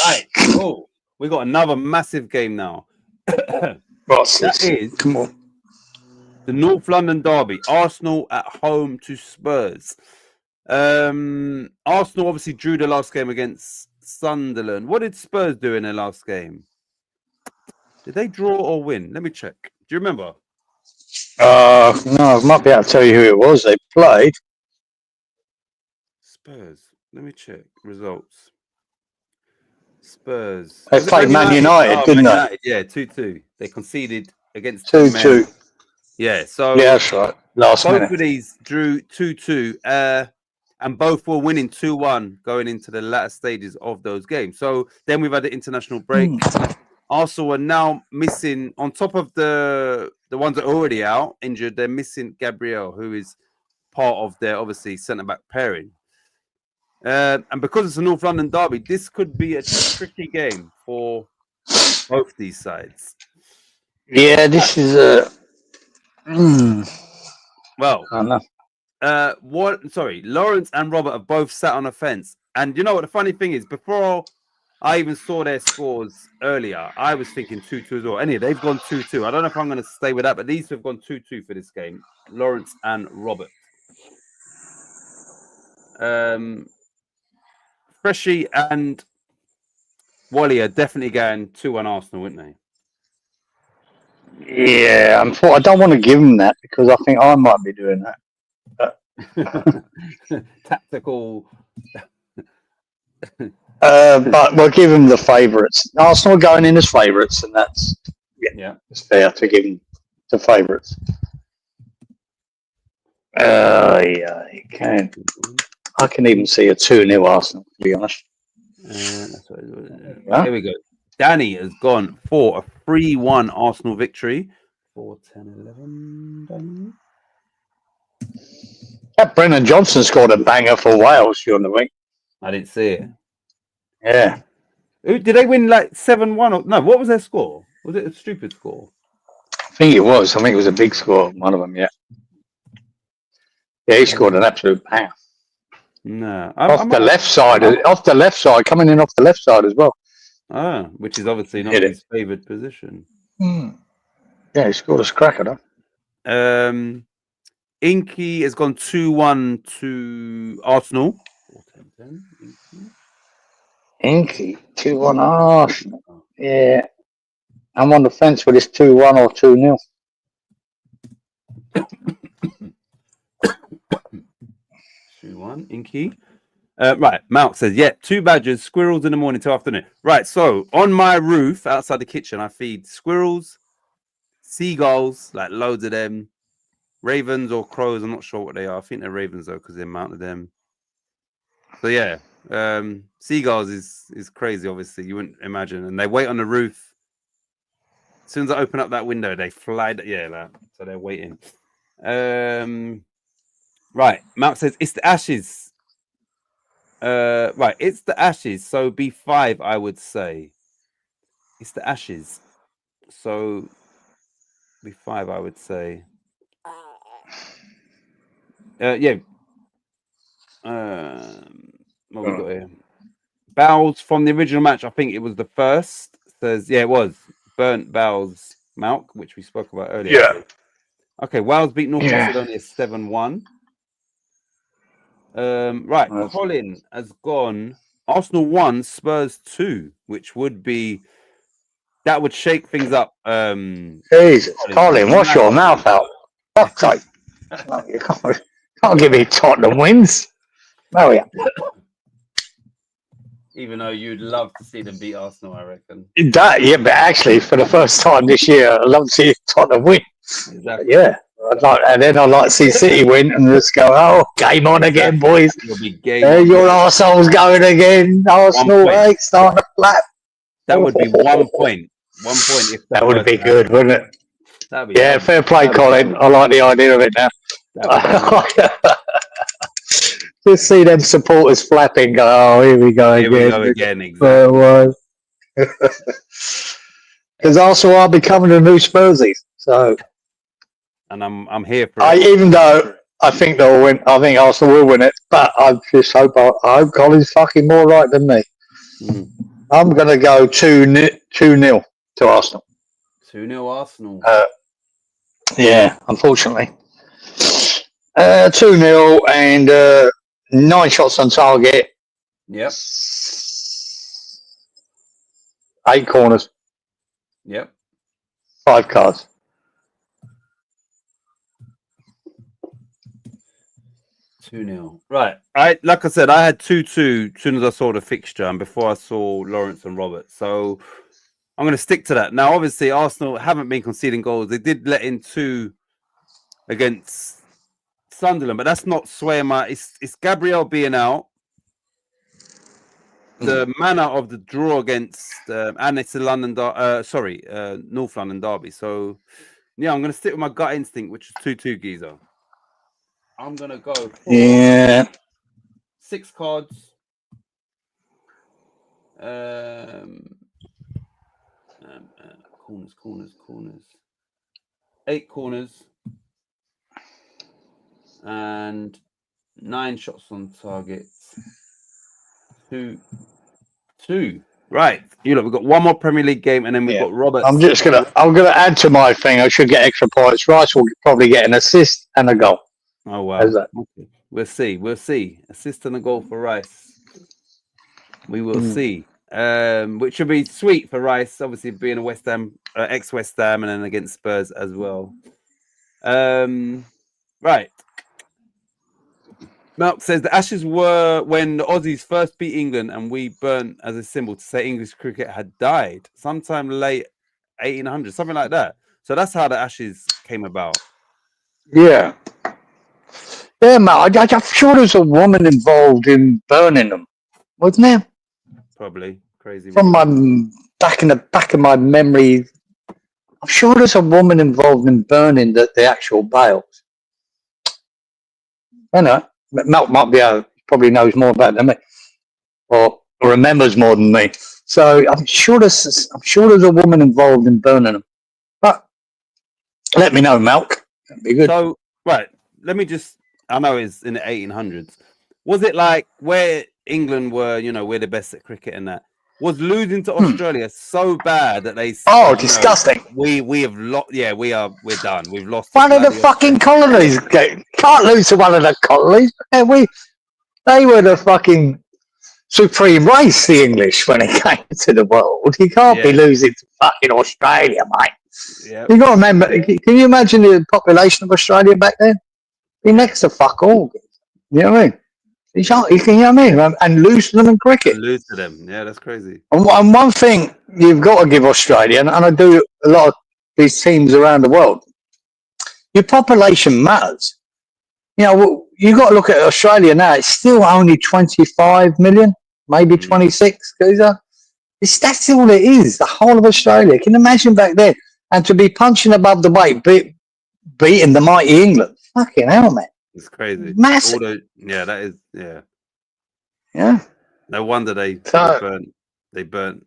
Right. Cool. We got another massive game now. That is, come on, the North London derby. Arsenal at home to Spurs. Arsenal obviously drew the last game against Sunderland. What did Spurs do in their last game? Did they draw or win? Let me check. Do you remember? No, I might be able to tell you who it was they played. Spurs. Let me check results. Spurs. They played Man United, didn't they? United. Yeah, 2-2. They conceded against 2-2. Yeah, so yeah, that's right. Both of these drew 2-2, and both were winning 2-1 going into the latter stages of those games. So then we've had the international break. Arsenal are now missing, on top of the ones that are already out injured, they're missing Gabriel, who is part of their obviously centre back pairing. And because it's a North London derby, this could be a tricky game for both these sides. Yeah, this is a. Well, I don't know. Lawrence and Robert have both sat on a fence. And you know what the funny thing is? Before I even saw their scores earlier, I was thinking 2-2 as well. Anyway, they've gone 2-2. I don't know if I'm going to stay with that, but these two have gone 2-2 for this game. Lawrence and Robert. Freshy and Wally are definitely going 2-1 Arsenal, wouldn't they? Yeah, I don't want to give them that because I think I might be doing that. Tactical. But we'll give them the favourites. Arsenal are going in as favourites, and that's it's fair to give them the favourites. You can. I can even see a 2-0 Arsenal, to be honest. Here we go. Danny has gone for a 3-1 Arsenal victory. 4-10-11. That Brennan Johnson scored a banger for Wales during the week. I didn't see it. Yeah. Did they win like 7-1? No, what was their score? Was it a stupid score? I think it was. I think it was a big score, one of them, yeah. Yeah, he scored an absolute banger. No. Off the left side, coming in off the left side as well. Which is obviously not his favoured position. Yeah, he scored a cracker, though. Inky has gone 2-1 to Arsenal. 4-10-10. Inky, 2-1 Arsenal. Yeah. I'm on the fence with this 2-1 or 2-0. 2-1, Inky. Right, Malk says, 2 badgers, squirrels in the morning till afternoon. Right, so on my roof outside the kitchen, I feed squirrels, seagulls, like loads of them, ravens or crows. I'm not sure what they are. I think they're ravens though, because they mounted them. So yeah, seagulls is crazy. Obviously, you wouldn't imagine, and they wait on the roof. As soon as I open up that window, they fly. So they're waiting. Right, Malk says it's the Ashes. Right, it's the Ashes. So B5, I would say. It's the Ashes. So B5, I would say. Yeah. What we got here? Bowels from the original match. I think it was the first. Says it was burnt bowels milk, which we spoke about earlier. Yeah. Okay, Wales beat North Yeah. Macedonia 7-1. Right, That's- Colin has gone. Arsenal 1, Spurs 2, which would be that would shake things up. Jesus, Colin, wash your mouth out. Fuck's sake. You can't give me Tottenham wins. No, yeah. Even though you'd love to see them beat Arsenal, I reckon. Yeah, but actually, for the first time this year, I'd love to see Tottenham win. Exactly. Yeah. And then I'd like to see City win and just go, oh, game on again, boys. It'll be game. There your arseholes going again. Arsenal, right? Starting to flap. That would be 1 point. 1 point if That would be good, wouldn't it? That'd be Yeah, fun. fair play, Colin. I like the idea of it now. Just see them supporters flapping. Go, oh, here we go Here again. we go again, exactly. Because Arsenal are becoming the new Spursies. So, And I'm here for I it. even though I think they'll win, I think Arsenal will win it. But I just hope Colin's fucking more right than me. Mm. I'm gonna go 2-0 to Arsenal. 2-0 Arsenal. Yeah, unfortunately. 2-0 and 9 shots on target. Yep. 8 corners, Yep. 5 cards. Two 0 Right. Like I said, I had 2-2 as soon as I saw the fixture and before I saw Lawrence and Roberts. So I'm going to stick to that. Now, obviously, Arsenal haven't been conceding goals. They did let in 2 against Sunderland, but that's not swaying my. It's Gabriel being out. The manner of the draw against and it's the North London derby. So yeah, I'm going to stick with my gut instinct, which is 2-2 Giza. I'm going to go for 6 cards. Corners. 8 corners. And 9 shots on target. 2. Right. You look, we've got one more Premier League game and then we've got Roberts. I'm gonna add to my thing. I should get extra points. Rice will probably get an assist and a goal. Oh wow. How's that? Okay. We'll see. Assist and a goal for Rice. We will see. Which should be sweet for Rice, obviously being a West Ham, ex-West Ham, and then against Spurs as well. Right. Malk says the Ashes were when the Aussies first beat England and we burnt as a symbol to say English cricket had died sometime late 1800s, something like that. So that's how the Ashes came about. Yeah. Yeah, man. I'm sure there's a woman involved in burning them, wasn't there? Probably crazy. From my back of my memory, I'm sure there's a woman involved in burning the actual bales. I know. Malk might be probably knows more about it than me, or remembers more than me. So I'm sure there's a woman involved in burning them. But let me know, Malk. That'd be good. So right, let me just. I know it's in the 1800s. Was it like where England were? We're the best at cricket and that. Was losing to Australia so bad that they? Oh, disgusting! We have lost. Yeah, we're done. We've lost one of the fucking colonies. Can't lose to one of the colonies. They were the fucking supreme race, the English, when it came to the world. You can't be losing to fucking Australia, mate. Yeah. You got to remember. Can you imagine the population of Australia back then? Be next to fuck all. You know what I mean? You know what I mean? And lose to them in cricket. Lose to them. Yeah, that's crazy. And one thing you've got to give Australia, and I do a lot of these teams around the world, your population matters. You got to look at Australia now. It's still only 25 million, maybe 26. That's all it is, the whole of Australia. Can you imagine back then? And to be punching above the weight, beating the mighty England. Fucking hell, man. It's crazy. Massive. That is, yeah. Yeah. No wonder they burnt.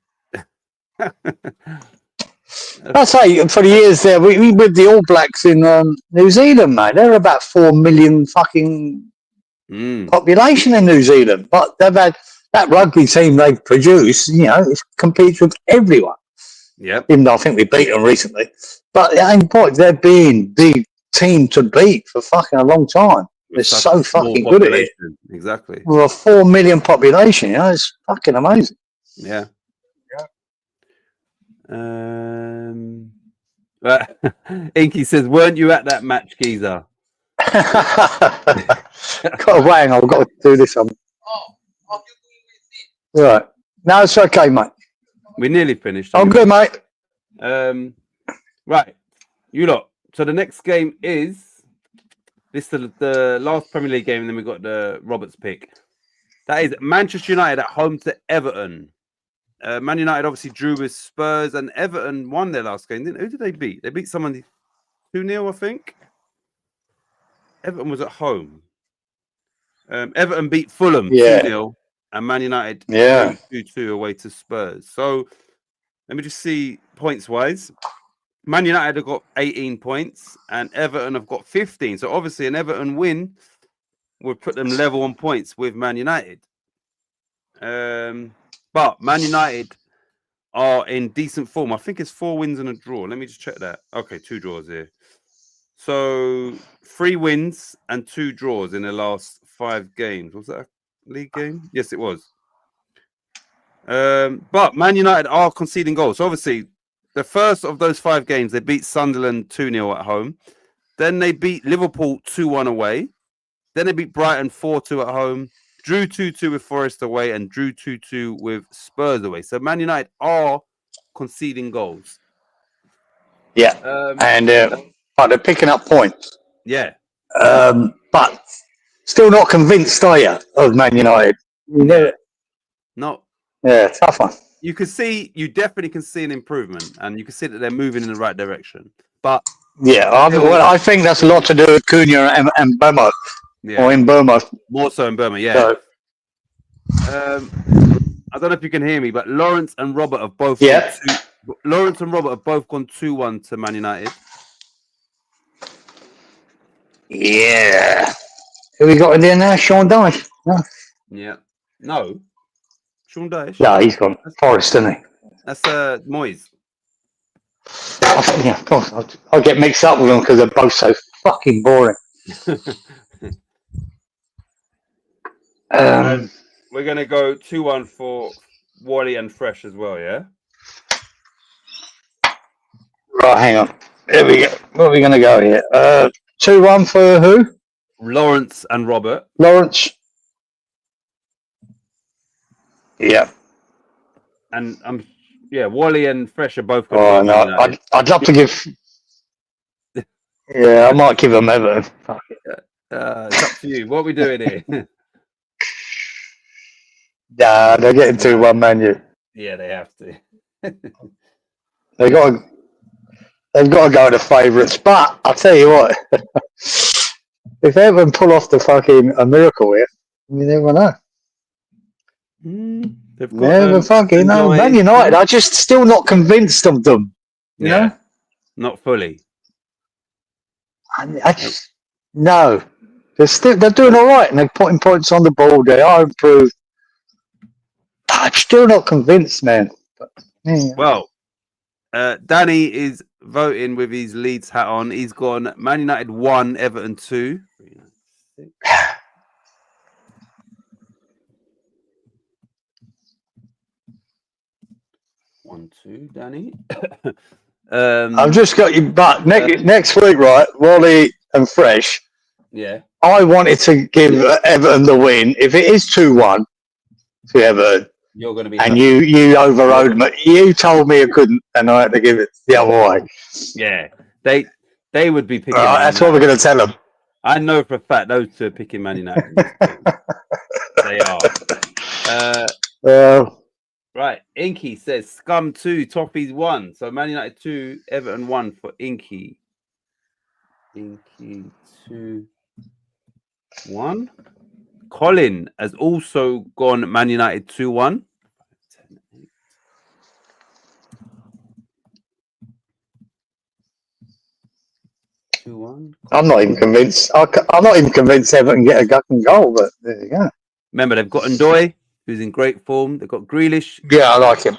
I say, for the years there, we with the All Blacks in New Zealand, mate. They're about 4 million fucking population in New Zealand, but they've had that rugby team they've produced. It competes with everyone. Yep. Even though I think we beat them recently, but at any point they're being the team to beat for fucking a long time. They're so fucking good at it. Exactly. With a 4 million population, it's fucking amazing. Yeah. Inky says, "Weren't you at that match, geezer?" Got a wang. I've got to do this. Right. No, it's okay, mate. We nearly finished. I'm good, mate. Right. You lot. So the next game is the last Premier League game, and then we got the Roberts pick. That is Manchester United at home to Everton. Man United obviously drew with Spurs, and Everton won their last game. Who did they beat? They beat someone 2-0, I think. Everton was at home. Everton beat Fulham 2-0, and Man United 2-2 away to Spurs. So let me just see points-wise. Man United have got 18 points, and Everton have got 15. So obviously an Everton win would put them level on points with Man United. But Man United are in decent form. I think it's 4 wins and a draw. Let me just check that. Okay, 2 draws here. So 3 wins and 2 draws in the last 5 games. Was that a league game? Yes, it was. But Man United are conceding goals. So obviously, the first of those 5 games, they beat Sunderland 2-0 at home. Then they beat Liverpool 2-1 away. Then they beat Brighton 4-2 at home. Drew 2-2 with Forest away and drew 2-2 with Spurs away. So Man United are conceding goals. Yeah, but they're picking up points. Yeah. But still not convinced, are you, of Man United? No. Yeah, tough one. You definitely can see an improvement, and you can see that they're moving in the right direction. But I think that's a lot to do with Cunha and Burma. Yeah. Or in Burma. More so in Burma, yeah. So, I don't know if you can hear me, but Lawrence and Robert have both gone 2-1 to Man United. Yeah. Who we got in there now? Sean Dyche? No. Yeah. No. Sean Dyche? No, he's gone. Forest, isn't he? That's Moyes. Yeah, of course. I get mixed up with them because they're both so fucking boring. We're going to go 2-1 for Wally and Fresh as well, yeah? Right, hang on. There we go. Where are we going to go here? 2-1 for who? Lawrence and Robert. Lawrence. Yeah. And Wally and Fresh are both. Oh no, I'd love to give. Yeah, I might give them Everton. Fuck it. It's up to you. What are we doing here? Nah, they're getting 2-1, Man U. Yeah, they have to. They've got to go to favourites. But I'll tell you what, if Everton pull off a miracle here, you never know. Never fucking know. Man United, I'm just still not convinced of them. You know? Not fully. No. They're doing all right and they're putting points on the board. They are improved. I'm still not convinced, man. But, yeah. Well, Danny is voting with his Leeds hat on. He's gone Man United 1, Everton 2. 1-2, Danny. I've just got you back next week, right? Wally and Fresh. Yeah. I wanted to give Everton the win. If it is 2-1 to Everton, you're going to be. And you overrode me. You told me I couldn't, and I had to give it the other way. Yeah, they would be picking. That's what we're going to tell them. I know for a fact those two are picking Man United. They are. Right, Inky says Scum 2, Toffees 1. So Man United 2, Everton 1 for Inky. Inky 2-1. Colin has also gone Man United 2-1. 2-1. I'm not even convinced. I'm not even convinced Everton get a fucking goal, but there you go. Remember, they've got Ndoye, who's in great form. They've got Grealish. Yeah, I like him.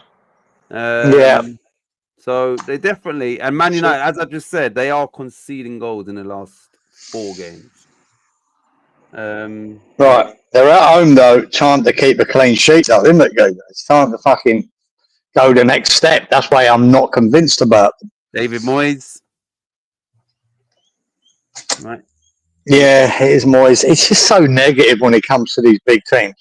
Yeah. So they definitely, and Man United, as I just said, they are conceding goals in the last 4 games. Right. They're at home, though. Time to keep a clean sheet up, isn't it, guys? It's time to fucking go the next step. That's why I'm not convinced about them. David Moyes. Right. Yeah, it is Moyes. It's just so negative when it comes to these big teams.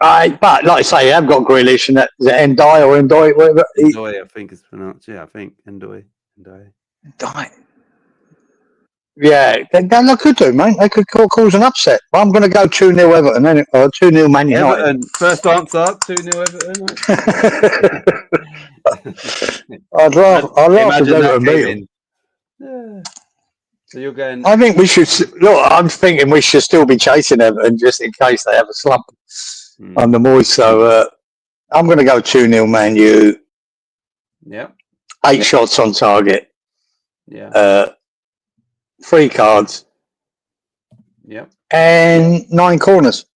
But like I say, I've got Grealish and that is it Ndoye or Ndoye, whatever. Ndoye, I think it's pronounced. Yeah, I think Ndoye. Ndoye. Yeah, they could do, mate. They could cause an upset. Well, I'm going to go 2-0 Everton, or 2-0 Man United. Everton, first answer, 2-0 Everton. I'd rather Imagine Everton that beat came in. Yeah. So you're going. I think we should look. I'm thinking we should still be chasing Everton just in case they have a slump on the Moyes. So I'm going to go 2-0 Man U. Yeah. 8 shots on target. Yeah. 3 cards. Yeah. And 9 corners.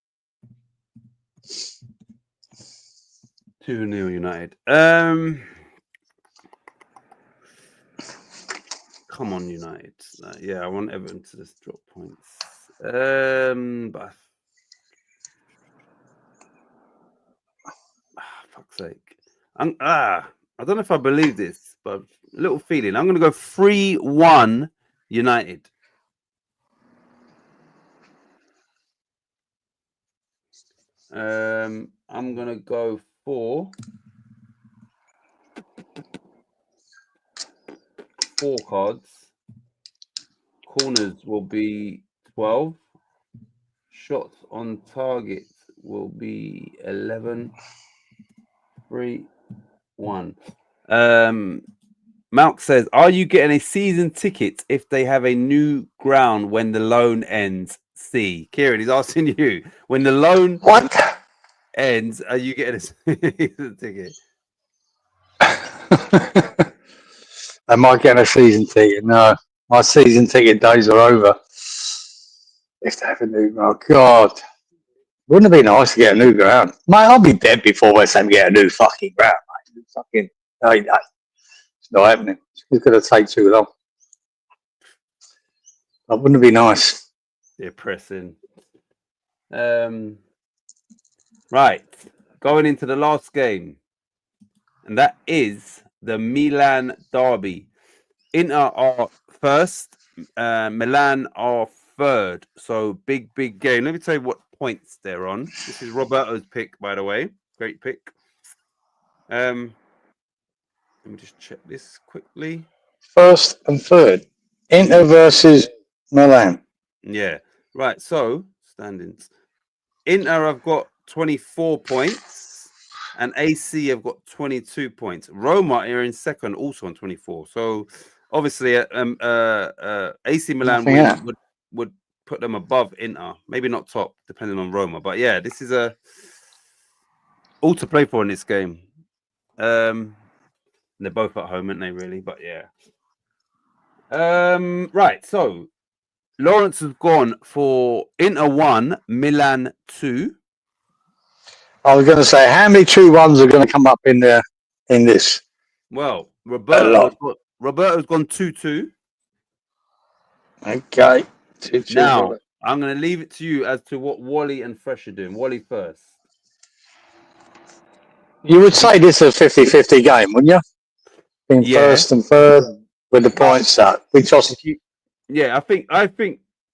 2-0 United. Come on, United. Yeah, I want Everton to just drop points. But fuck's sake. I don't know if I believe this, but a little feeling. I'm going to go 3-1 United. I'm going to go for 4 cards. Corners will be 12. Shots on target will be 11. 3-1. Malk says, are you getting a season ticket if they have a new ground when the loan ends? C. Kieran, he's asking you, when the loan ends, are you getting a season ticket? Am I getting a season ticket? No. My season ticket days are over. If they have a new, oh God. Wouldn't it be nice to get a new ground? Mate, I'll be dead before West Ham get a new fucking ground, mate. Fucking, it's not happening. It's going to take too long. That wouldn't it be nice? Depressing. Right. Going into the last game. And that is the Milan derby. Inter are first. Milan are third. So big game. Let me tell you what points they're on. This is Roberto's pick, by the way. Great pick. Let me just check this quickly. First and third. Inter versus Milan. Yeah. Right. So standings. Inter have got 24 points and AC have got 22 points. Roma are in second, also on 24. So obviously AC Milan would put them above Inter. Maybe not top, depending on Roma. But yeah, this is all to play for in this game. They're both at home, aren't they, really? But yeah. Right, so Lawrence has gone for Inter 1, Milan 2. I was going to say, how many 2-1s are going to come up in this? Well, Roberto's gone 2-2. Okay. 2-2. Now, I'm going to leave it to you as to what Wally and Fresh are doing. Wally first. You would say this is a 50-50 game, wouldn't you? Being first and third with the points up. Yeah, I think.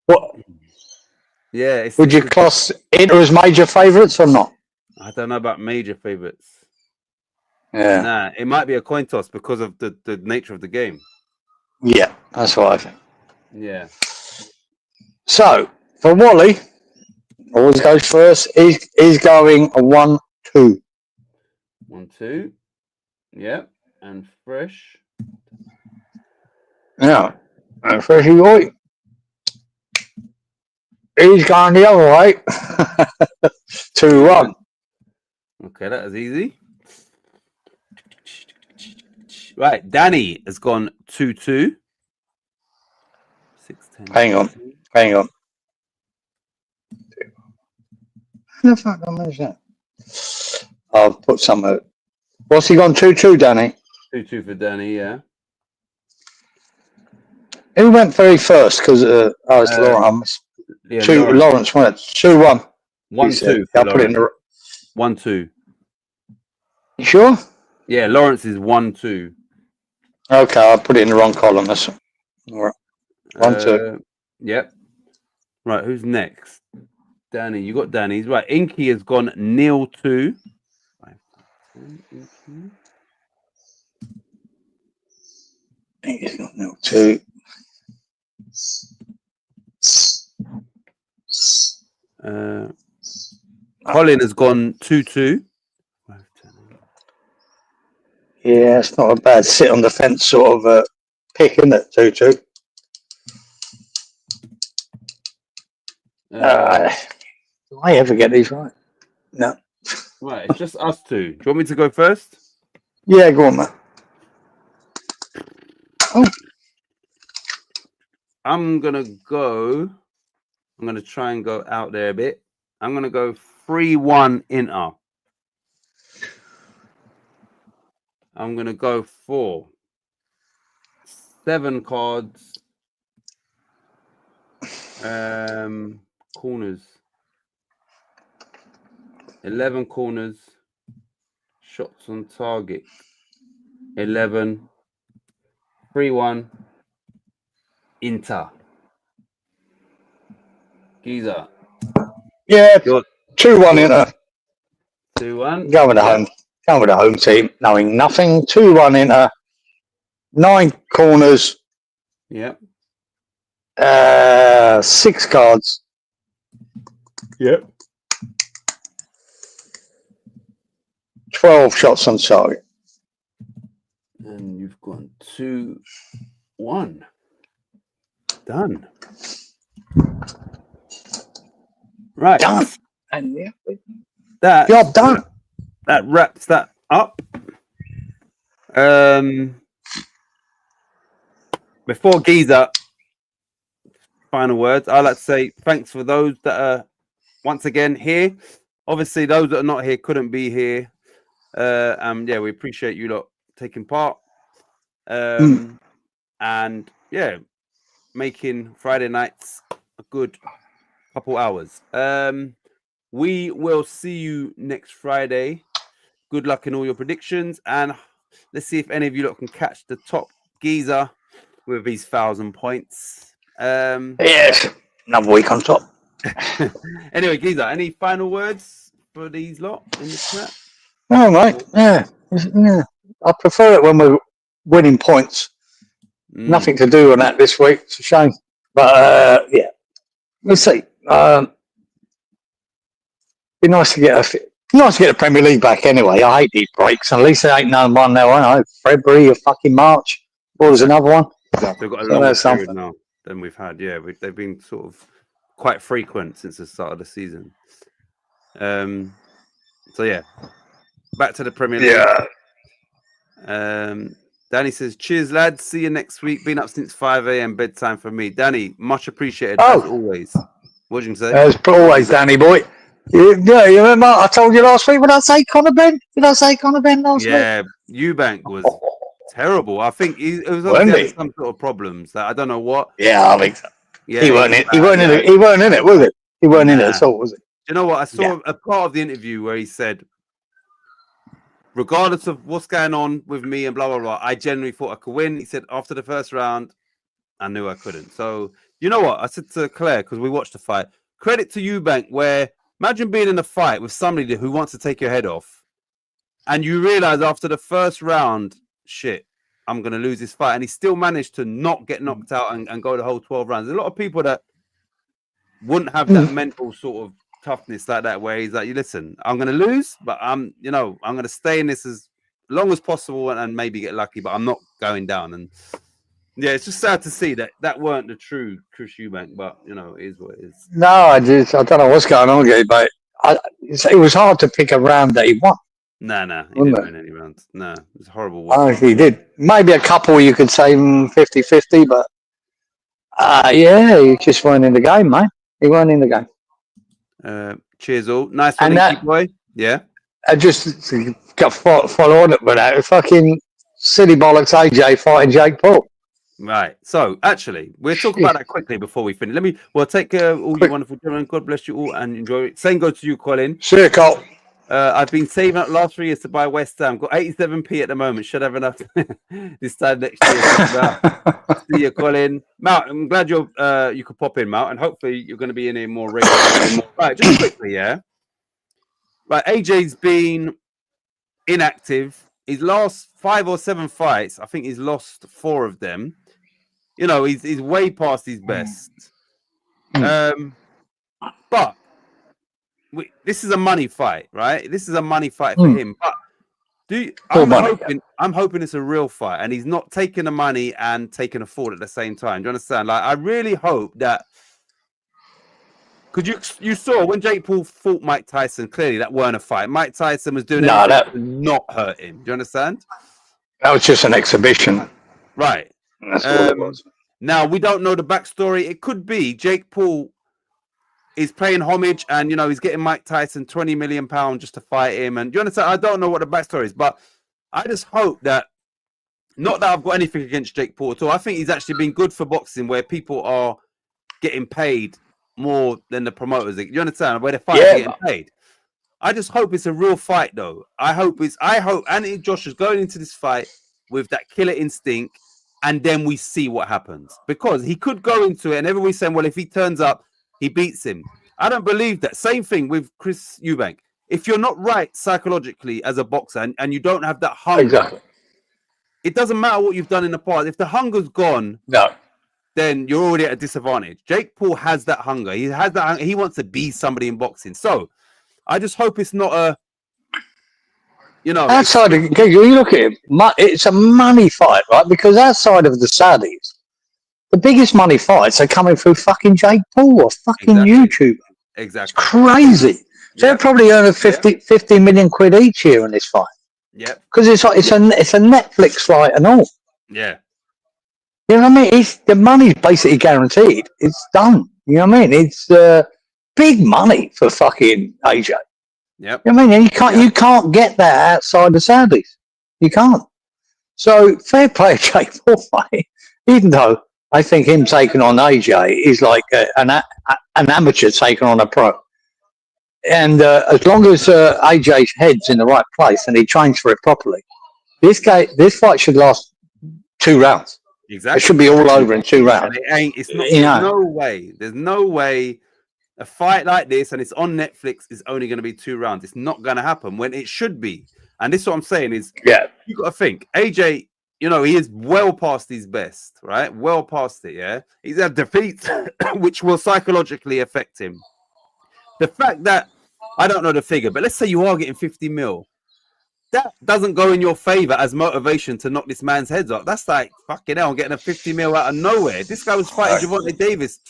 What? Yeah. Would you class Inter as major favourites or not? I don't know about major favourites. Yeah. Nah, it might be a coin toss because of the nature of the game. Yeah, that's what I think. Yeah. So, for Wally, always goes first, he's going a 1-2. 1-2. Yeah. And Fresh. Yeah. And Freshy Boy, he's going the other way. 2-1. Okay, that is easy. Right, Danny has gone 2-2. 6-10. Hang on. How the fuck did I manage that? I'll put some. What's he gone 2-2, Danny? 2-2 for Danny, yeah. Who went very first? Because it's Lawrence. Yeah, Lawrence won it. 2-1. 1-2. I'll put it in the. 1-2. You sure? Yeah, Lawrence is 1-2. Okay, I'll put it in the wrong column. That's all right. 1-2. Yep. Right, who's next? Danny, you got Danny's. Right, Inky has gone 0-2. 0-2. Colin has gone 2-2. Yeah, it's not a bad sit on the fence sort of pick, isn't it? 2-2. Do I ever get these right? No. Right, it's just us two. Do you want me to go first? Yeah, go on, man. Oh. I'm going to try and go out there a bit. I'm going to go 3-1 Inter. I'm going to go for 7 cards. Corners. 11 corners. Shots on target. 11. 3-1. Inter. Giza. Yeah, 2-1 Inter. 2-1. Go with the home team, knowing nothing. 2-1 Inter. 9 corners. Yep. 6 cards. Yep. 12 shots on target. And you've gone 2-1. Done. Right. Done. And yeah, That job done. That wraps that up. Before Giza, final words, I'd like to say thanks for those that are once again here. Obviously, those that are not here couldn't be here. Yeah, we appreciate you lot taking part. And yeah, making Friday nights a good couple hours. We will see you next Friday. Good luck in all your predictions, and let's see if any of you lot can catch the top geezer with these 1,000 points. Yes, another week on top. Anyway, geezer, any final words for these lot in the chat? No, mate. Yeah. I prefer it when we're winning points. Nothing to do on that this week. It's a shame, but yeah, let's see. Be nice to get a Premier League back anyway. I hate these breaks. At least there ain't no one now. I know February or fucking March. Or there's another one. They've got a longer period now than we've had. Yeah, they've been sort of quite frequent since the start of the season. So yeah, back to the Premier League. Yeah. Danny says, "Cheers, lads. See you next week. Been up since 5 a.m. bedtime for me." Danny, much appreciated as always. What did you say? As always, Danny boy. Yeah, you remember I told you last week when I say Conor Ben? Did I say Conor Ben last week? Yeah, Eubank was terrible. I think it was obviously some sort of problems that I don't know what. Yeah, I think so. Yeah, he weren't in it, was it? He weren't in it at all, was it? You know what? I saw a part of the interview where he said, regardless of what's going on with me and blah, blah, blah, I genuinely thought I could win. He said, after the first round, I knew I couldn't. So, you know what? I said to Claire, because we watched the fight, credit to Eubank, where imagine being in a fight with somebody who wants to take your head off, and you realize after the first round, shit, I'm going to lose this fight. And he still managed to not get knocked out and go the whole 12 rounds. There's a lot of people that wouldn't have that mental sort of toughness like that, where he's like, listen, I'm going to lose, but I'm going to stay in this as long as possible and maybe get lucky, but I'm not going down. And yeah, it's just sad to see that weren't the true Chris Eubank, but it is what it is. No, I don't know what's going on with it, but it was hard to pick a round that he won. Nah, he Wouldn't didn't it? win any rounds. Nah, it was horrible I watching. think he did. Maybe a couple you could say 50-50, but yeah, he just weren't in the game, mate. He weren't in the game. Cheers all. Nice one, And Inky that, boy. Yeah. I just got follow on it with that. Fucking silly bollocks AJ fighting Jake Paul. Right. So actually, we'll talk about that quickly before we finish. Take care, all you wonderful gentlemen. God bless you all and enjoy it. Same goes to you, Colin. See you, Cole. I've been saving up last 3 years to buy West Ham. Got 87p at the moment. Should have enough this time next year. See you, Colin. Mount, I'm glad you could pop in, Mount, and hopefully you're going to be in here more regularly. Right, just quickly, yeah. Right, AJ's been inactive. His last 5 or 7 fights, I think he's lost 4 of them. You know, he's way past his best. But this is a money fight, right? This is a money fight for him. But I'm hoping it's a real fight, and he's not taking the money and taking a fall at the same time. Do you understand? Like, I really hope that. Because you saw when Jake Paul fought Mike Tyson, clearly that weren't a fight. Mike Tyson was doing everything to not hurt him. Do you understand? That was just an exhibition. Right. That's what it was. Now, we don't know the backstory. It could be Jake Paul is paying homage and, you know, he's getting Mike Tyson £20 million just to fight him. And do you understand? I don't know what the backstory is, but I just hope that, not that I've got anything against Jake Paul at all. I think he's actually been good for boxing where people are getting paid more than the promoters. Do you understand? Where the fighters are getting paid. I just hope it's a real fight, though. I hope Anthony Joshua's going into this fight with that killer instinct, and then we see what happens. Because he could go into it, and everybody's saying, well, if he turns up, he beats him. I don't believe that. Same thing with Chris Eubank. If you're not right psychologically as a boxer and you don't have that hunger, it doesn't matter what you've done in the past. If the hunger's gone, then you're already at a disadvantage. Jake Paul has that hunger. He has that hunger. He wants to be somebody in boxing. So I just hope it's not a, you know. Outside of, you look at it, it's a money fight, right? Because outside of the Saudis, the biggest money fights are coming through fucking Jake Paul or fucking YouTuber. Exactly. It's crazy. So they're probably earning 50 million quid each year in this fight. Yeah. Because it's a Netflix fight and all. Yeah. You know what I mean? The money's basically guaranteed. It's done. You know what I mean? It's big money for fucking AJ. Yep. You know what I mean? And you can't get that outside the Saudis. You can't. So fair play to Jake Paul, mate. Even though I think him taking on AJ is like an amateur taking on a pro. And as long as AJ's head's in the right place and he trains for it properly, this fight should last 2 rounds. Exactly. It should be all over in 2 rounds. And there's no way. There's no way a fight like this, and it's on Netflix, is only going to be 2 rounds. It's not going to happen when it should be. And this is what I'm saying is, you got to think, AJ, you know, he is well past his best, right? Well past it, yeah? He's had defeats, which will psychologically affect him. The fact that, I don't know the figure, but let's say you are getting 50 mil. That doesn't go in your favor as motivation to knock this man's heads off. That's like, fucking hell, I'm getting a 50 mil out of nowhere. This guy was fighting Gervonta Davis.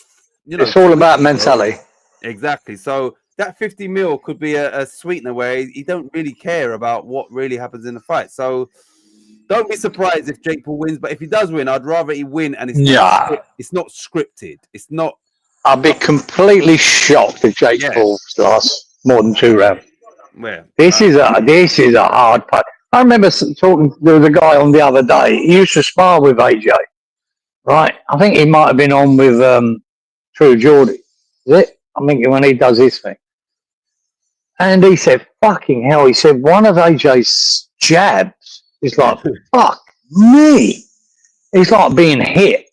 You know, it's all about mentality. Exactly. So that 50 mil could be a sweetener where he don't really care about what really happens in the fight. So don't be surprised if Jake Paul wins. But if he does win, I'd rather he win and it's not scripted. It's not. I'll be completely shocked if Jake Paul lasts more than 2 rounds. Where? This is a hard fight. I remember talking to the guy on the other day. He used to spar with AJ, right? I think he might have been on with True Geordie. Is it? I think when he does his thing. And he said, fucking hell, he said, one of AJ's jabs is like, fuck me. He's like being hit.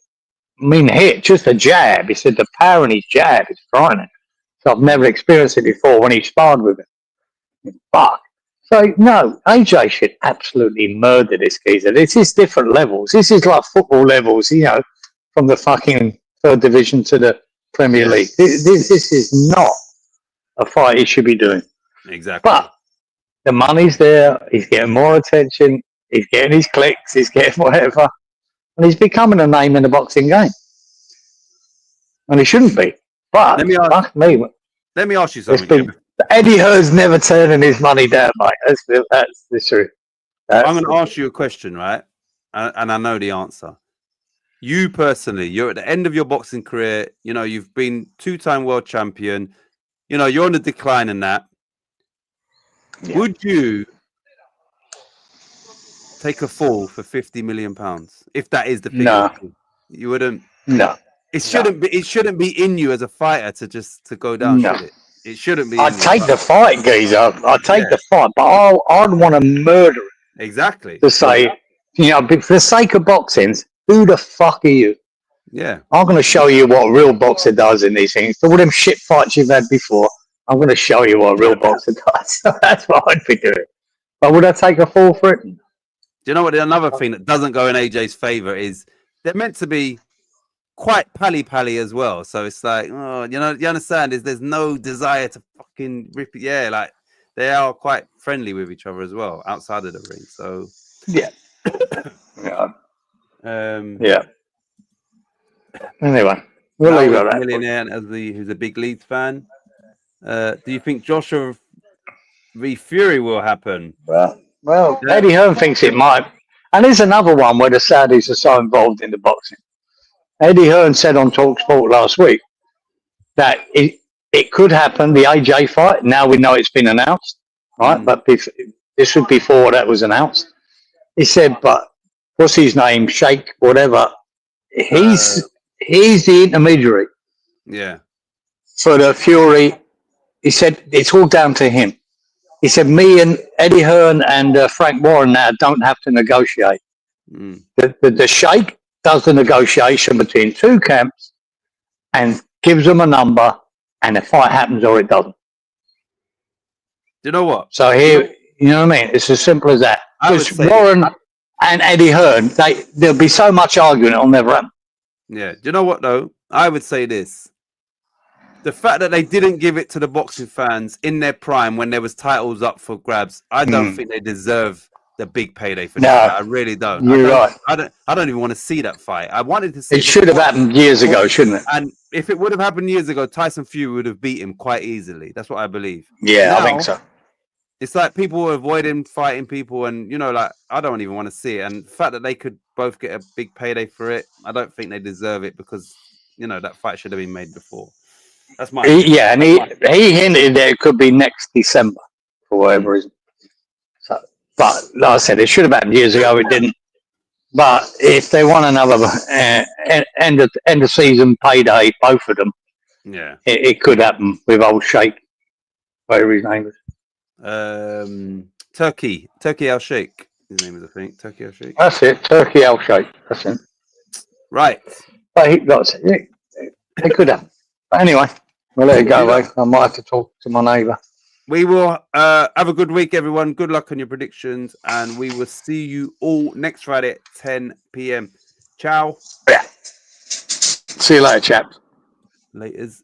Just a jab. He said the power in his jab is frightening. So I've never experienced it before when he sparred with him. Fuck. So, no, AJ should absolutely murder this geezer. This is different levels. This is like football levels, you know, from the fucking 3rd division to the Premier League. This is not a fight he should be doing. Exactly. But the money's there. He's getting more attention. He's getting his clicks. He's getting whatever. And he's becoming a name in the boxing game. And he shouldn't be. But, let me ask you something. Eddie Hearn's never turning his money down, mate. That's the truth. I'm going to ask you a question, right? And I know the answer. You personally, you're at the end of your boxing career. You know, you've been 2-time world champion. You know, you're on the decline in that. Yeah. Would you take a fall for £50 million if that is the figure? No. You wouldn't. No. It shouldn't be. It shouldn't be in you as a fighter to go down. No. Should it? It shouldn't be. I'd in take you, the fight, geezer. I'd take the fight, but I'd want to murder it exactly to say, you know, for the sake of boxing, who the fuck are you? Yeah. I'm going to show you what real boxer does in these things. For all them shit fights you've had before, I'm going to show you what a real boxer does. That's what I'd be doing. But would I take a fall for it? Do you know what? Another thing that doesn't go in AJ's favor is they're meant to be quite pally as well. So it's like, oh, you know, you understand? There's no desire to fucking rip it. Yeah, like they are quite friendly with each other as well outside of the ring. So yeah. Yeah. Anyway, we'll leave it at that. Millionaire who's a big Leeds fan. Do you think Joshua v Fury will happen? Well, Eddie Hearn thinks it might. And there's another one where the Saudis are so involved in the boxing. Eddie Hearn said on TalkSport last week that it could happen, the AJ fight. Now we know it's been announced, right? But this was before that was announced. He said, but what's his name? Sheikh, whatever. He's the intermediary. Yeah. For the Fury. He said, it's all down to him. He said, me and Eddie Hearn and Frank Warren now don't have to negotiate. The Sheikh does the negotiation between two camps and gives them a number, and the fight happens or it doesn't. Do you know what? So here, you know what I mean? It's as simple as that. Because Warren and Eddie Hearn, there'll be so much arguing, it'll never happen. Yeah. Do you know what, though? I would say this. The fact that they didn't give it to the boxing fans in their prime when there was titles up for grabs, I don't think they deserve the big payday for that. I really don't. You're right. I don't even want to see that fight. I wanted to see it. Should have happened years ago, shouldn't it? And if it would have happened years ago, Tyson Fury would have beat him quite easily. That's what I believe. Yeah, now, I think so. It's like people avoiding fighting people, and you know, like I don't even want to see it. And the fact that they could both get a big payday for it, I don't think they deserve it because you know that fight should have been made before. That's my and he hinted that it could be next December for whatever reason. So, but like I said, it should have happened years ago. It didn't. But if they want another end of season payday, both of them, it could happen with old Sheikh, whatever his name is. Turkey Al Sheikh. His name is, I think, Turkey Al Sheikh. That's it, Turkey Al Sheikh. That's it. Right. But it could happen. But anyway, we'll let it go away. I might have to talk to my neighbour. We will have a good week, everyone. Good luck on your predictions, and we will see you all next Friday at 10 p.m. Ciao. Yeah. See you later, chaps. Laters.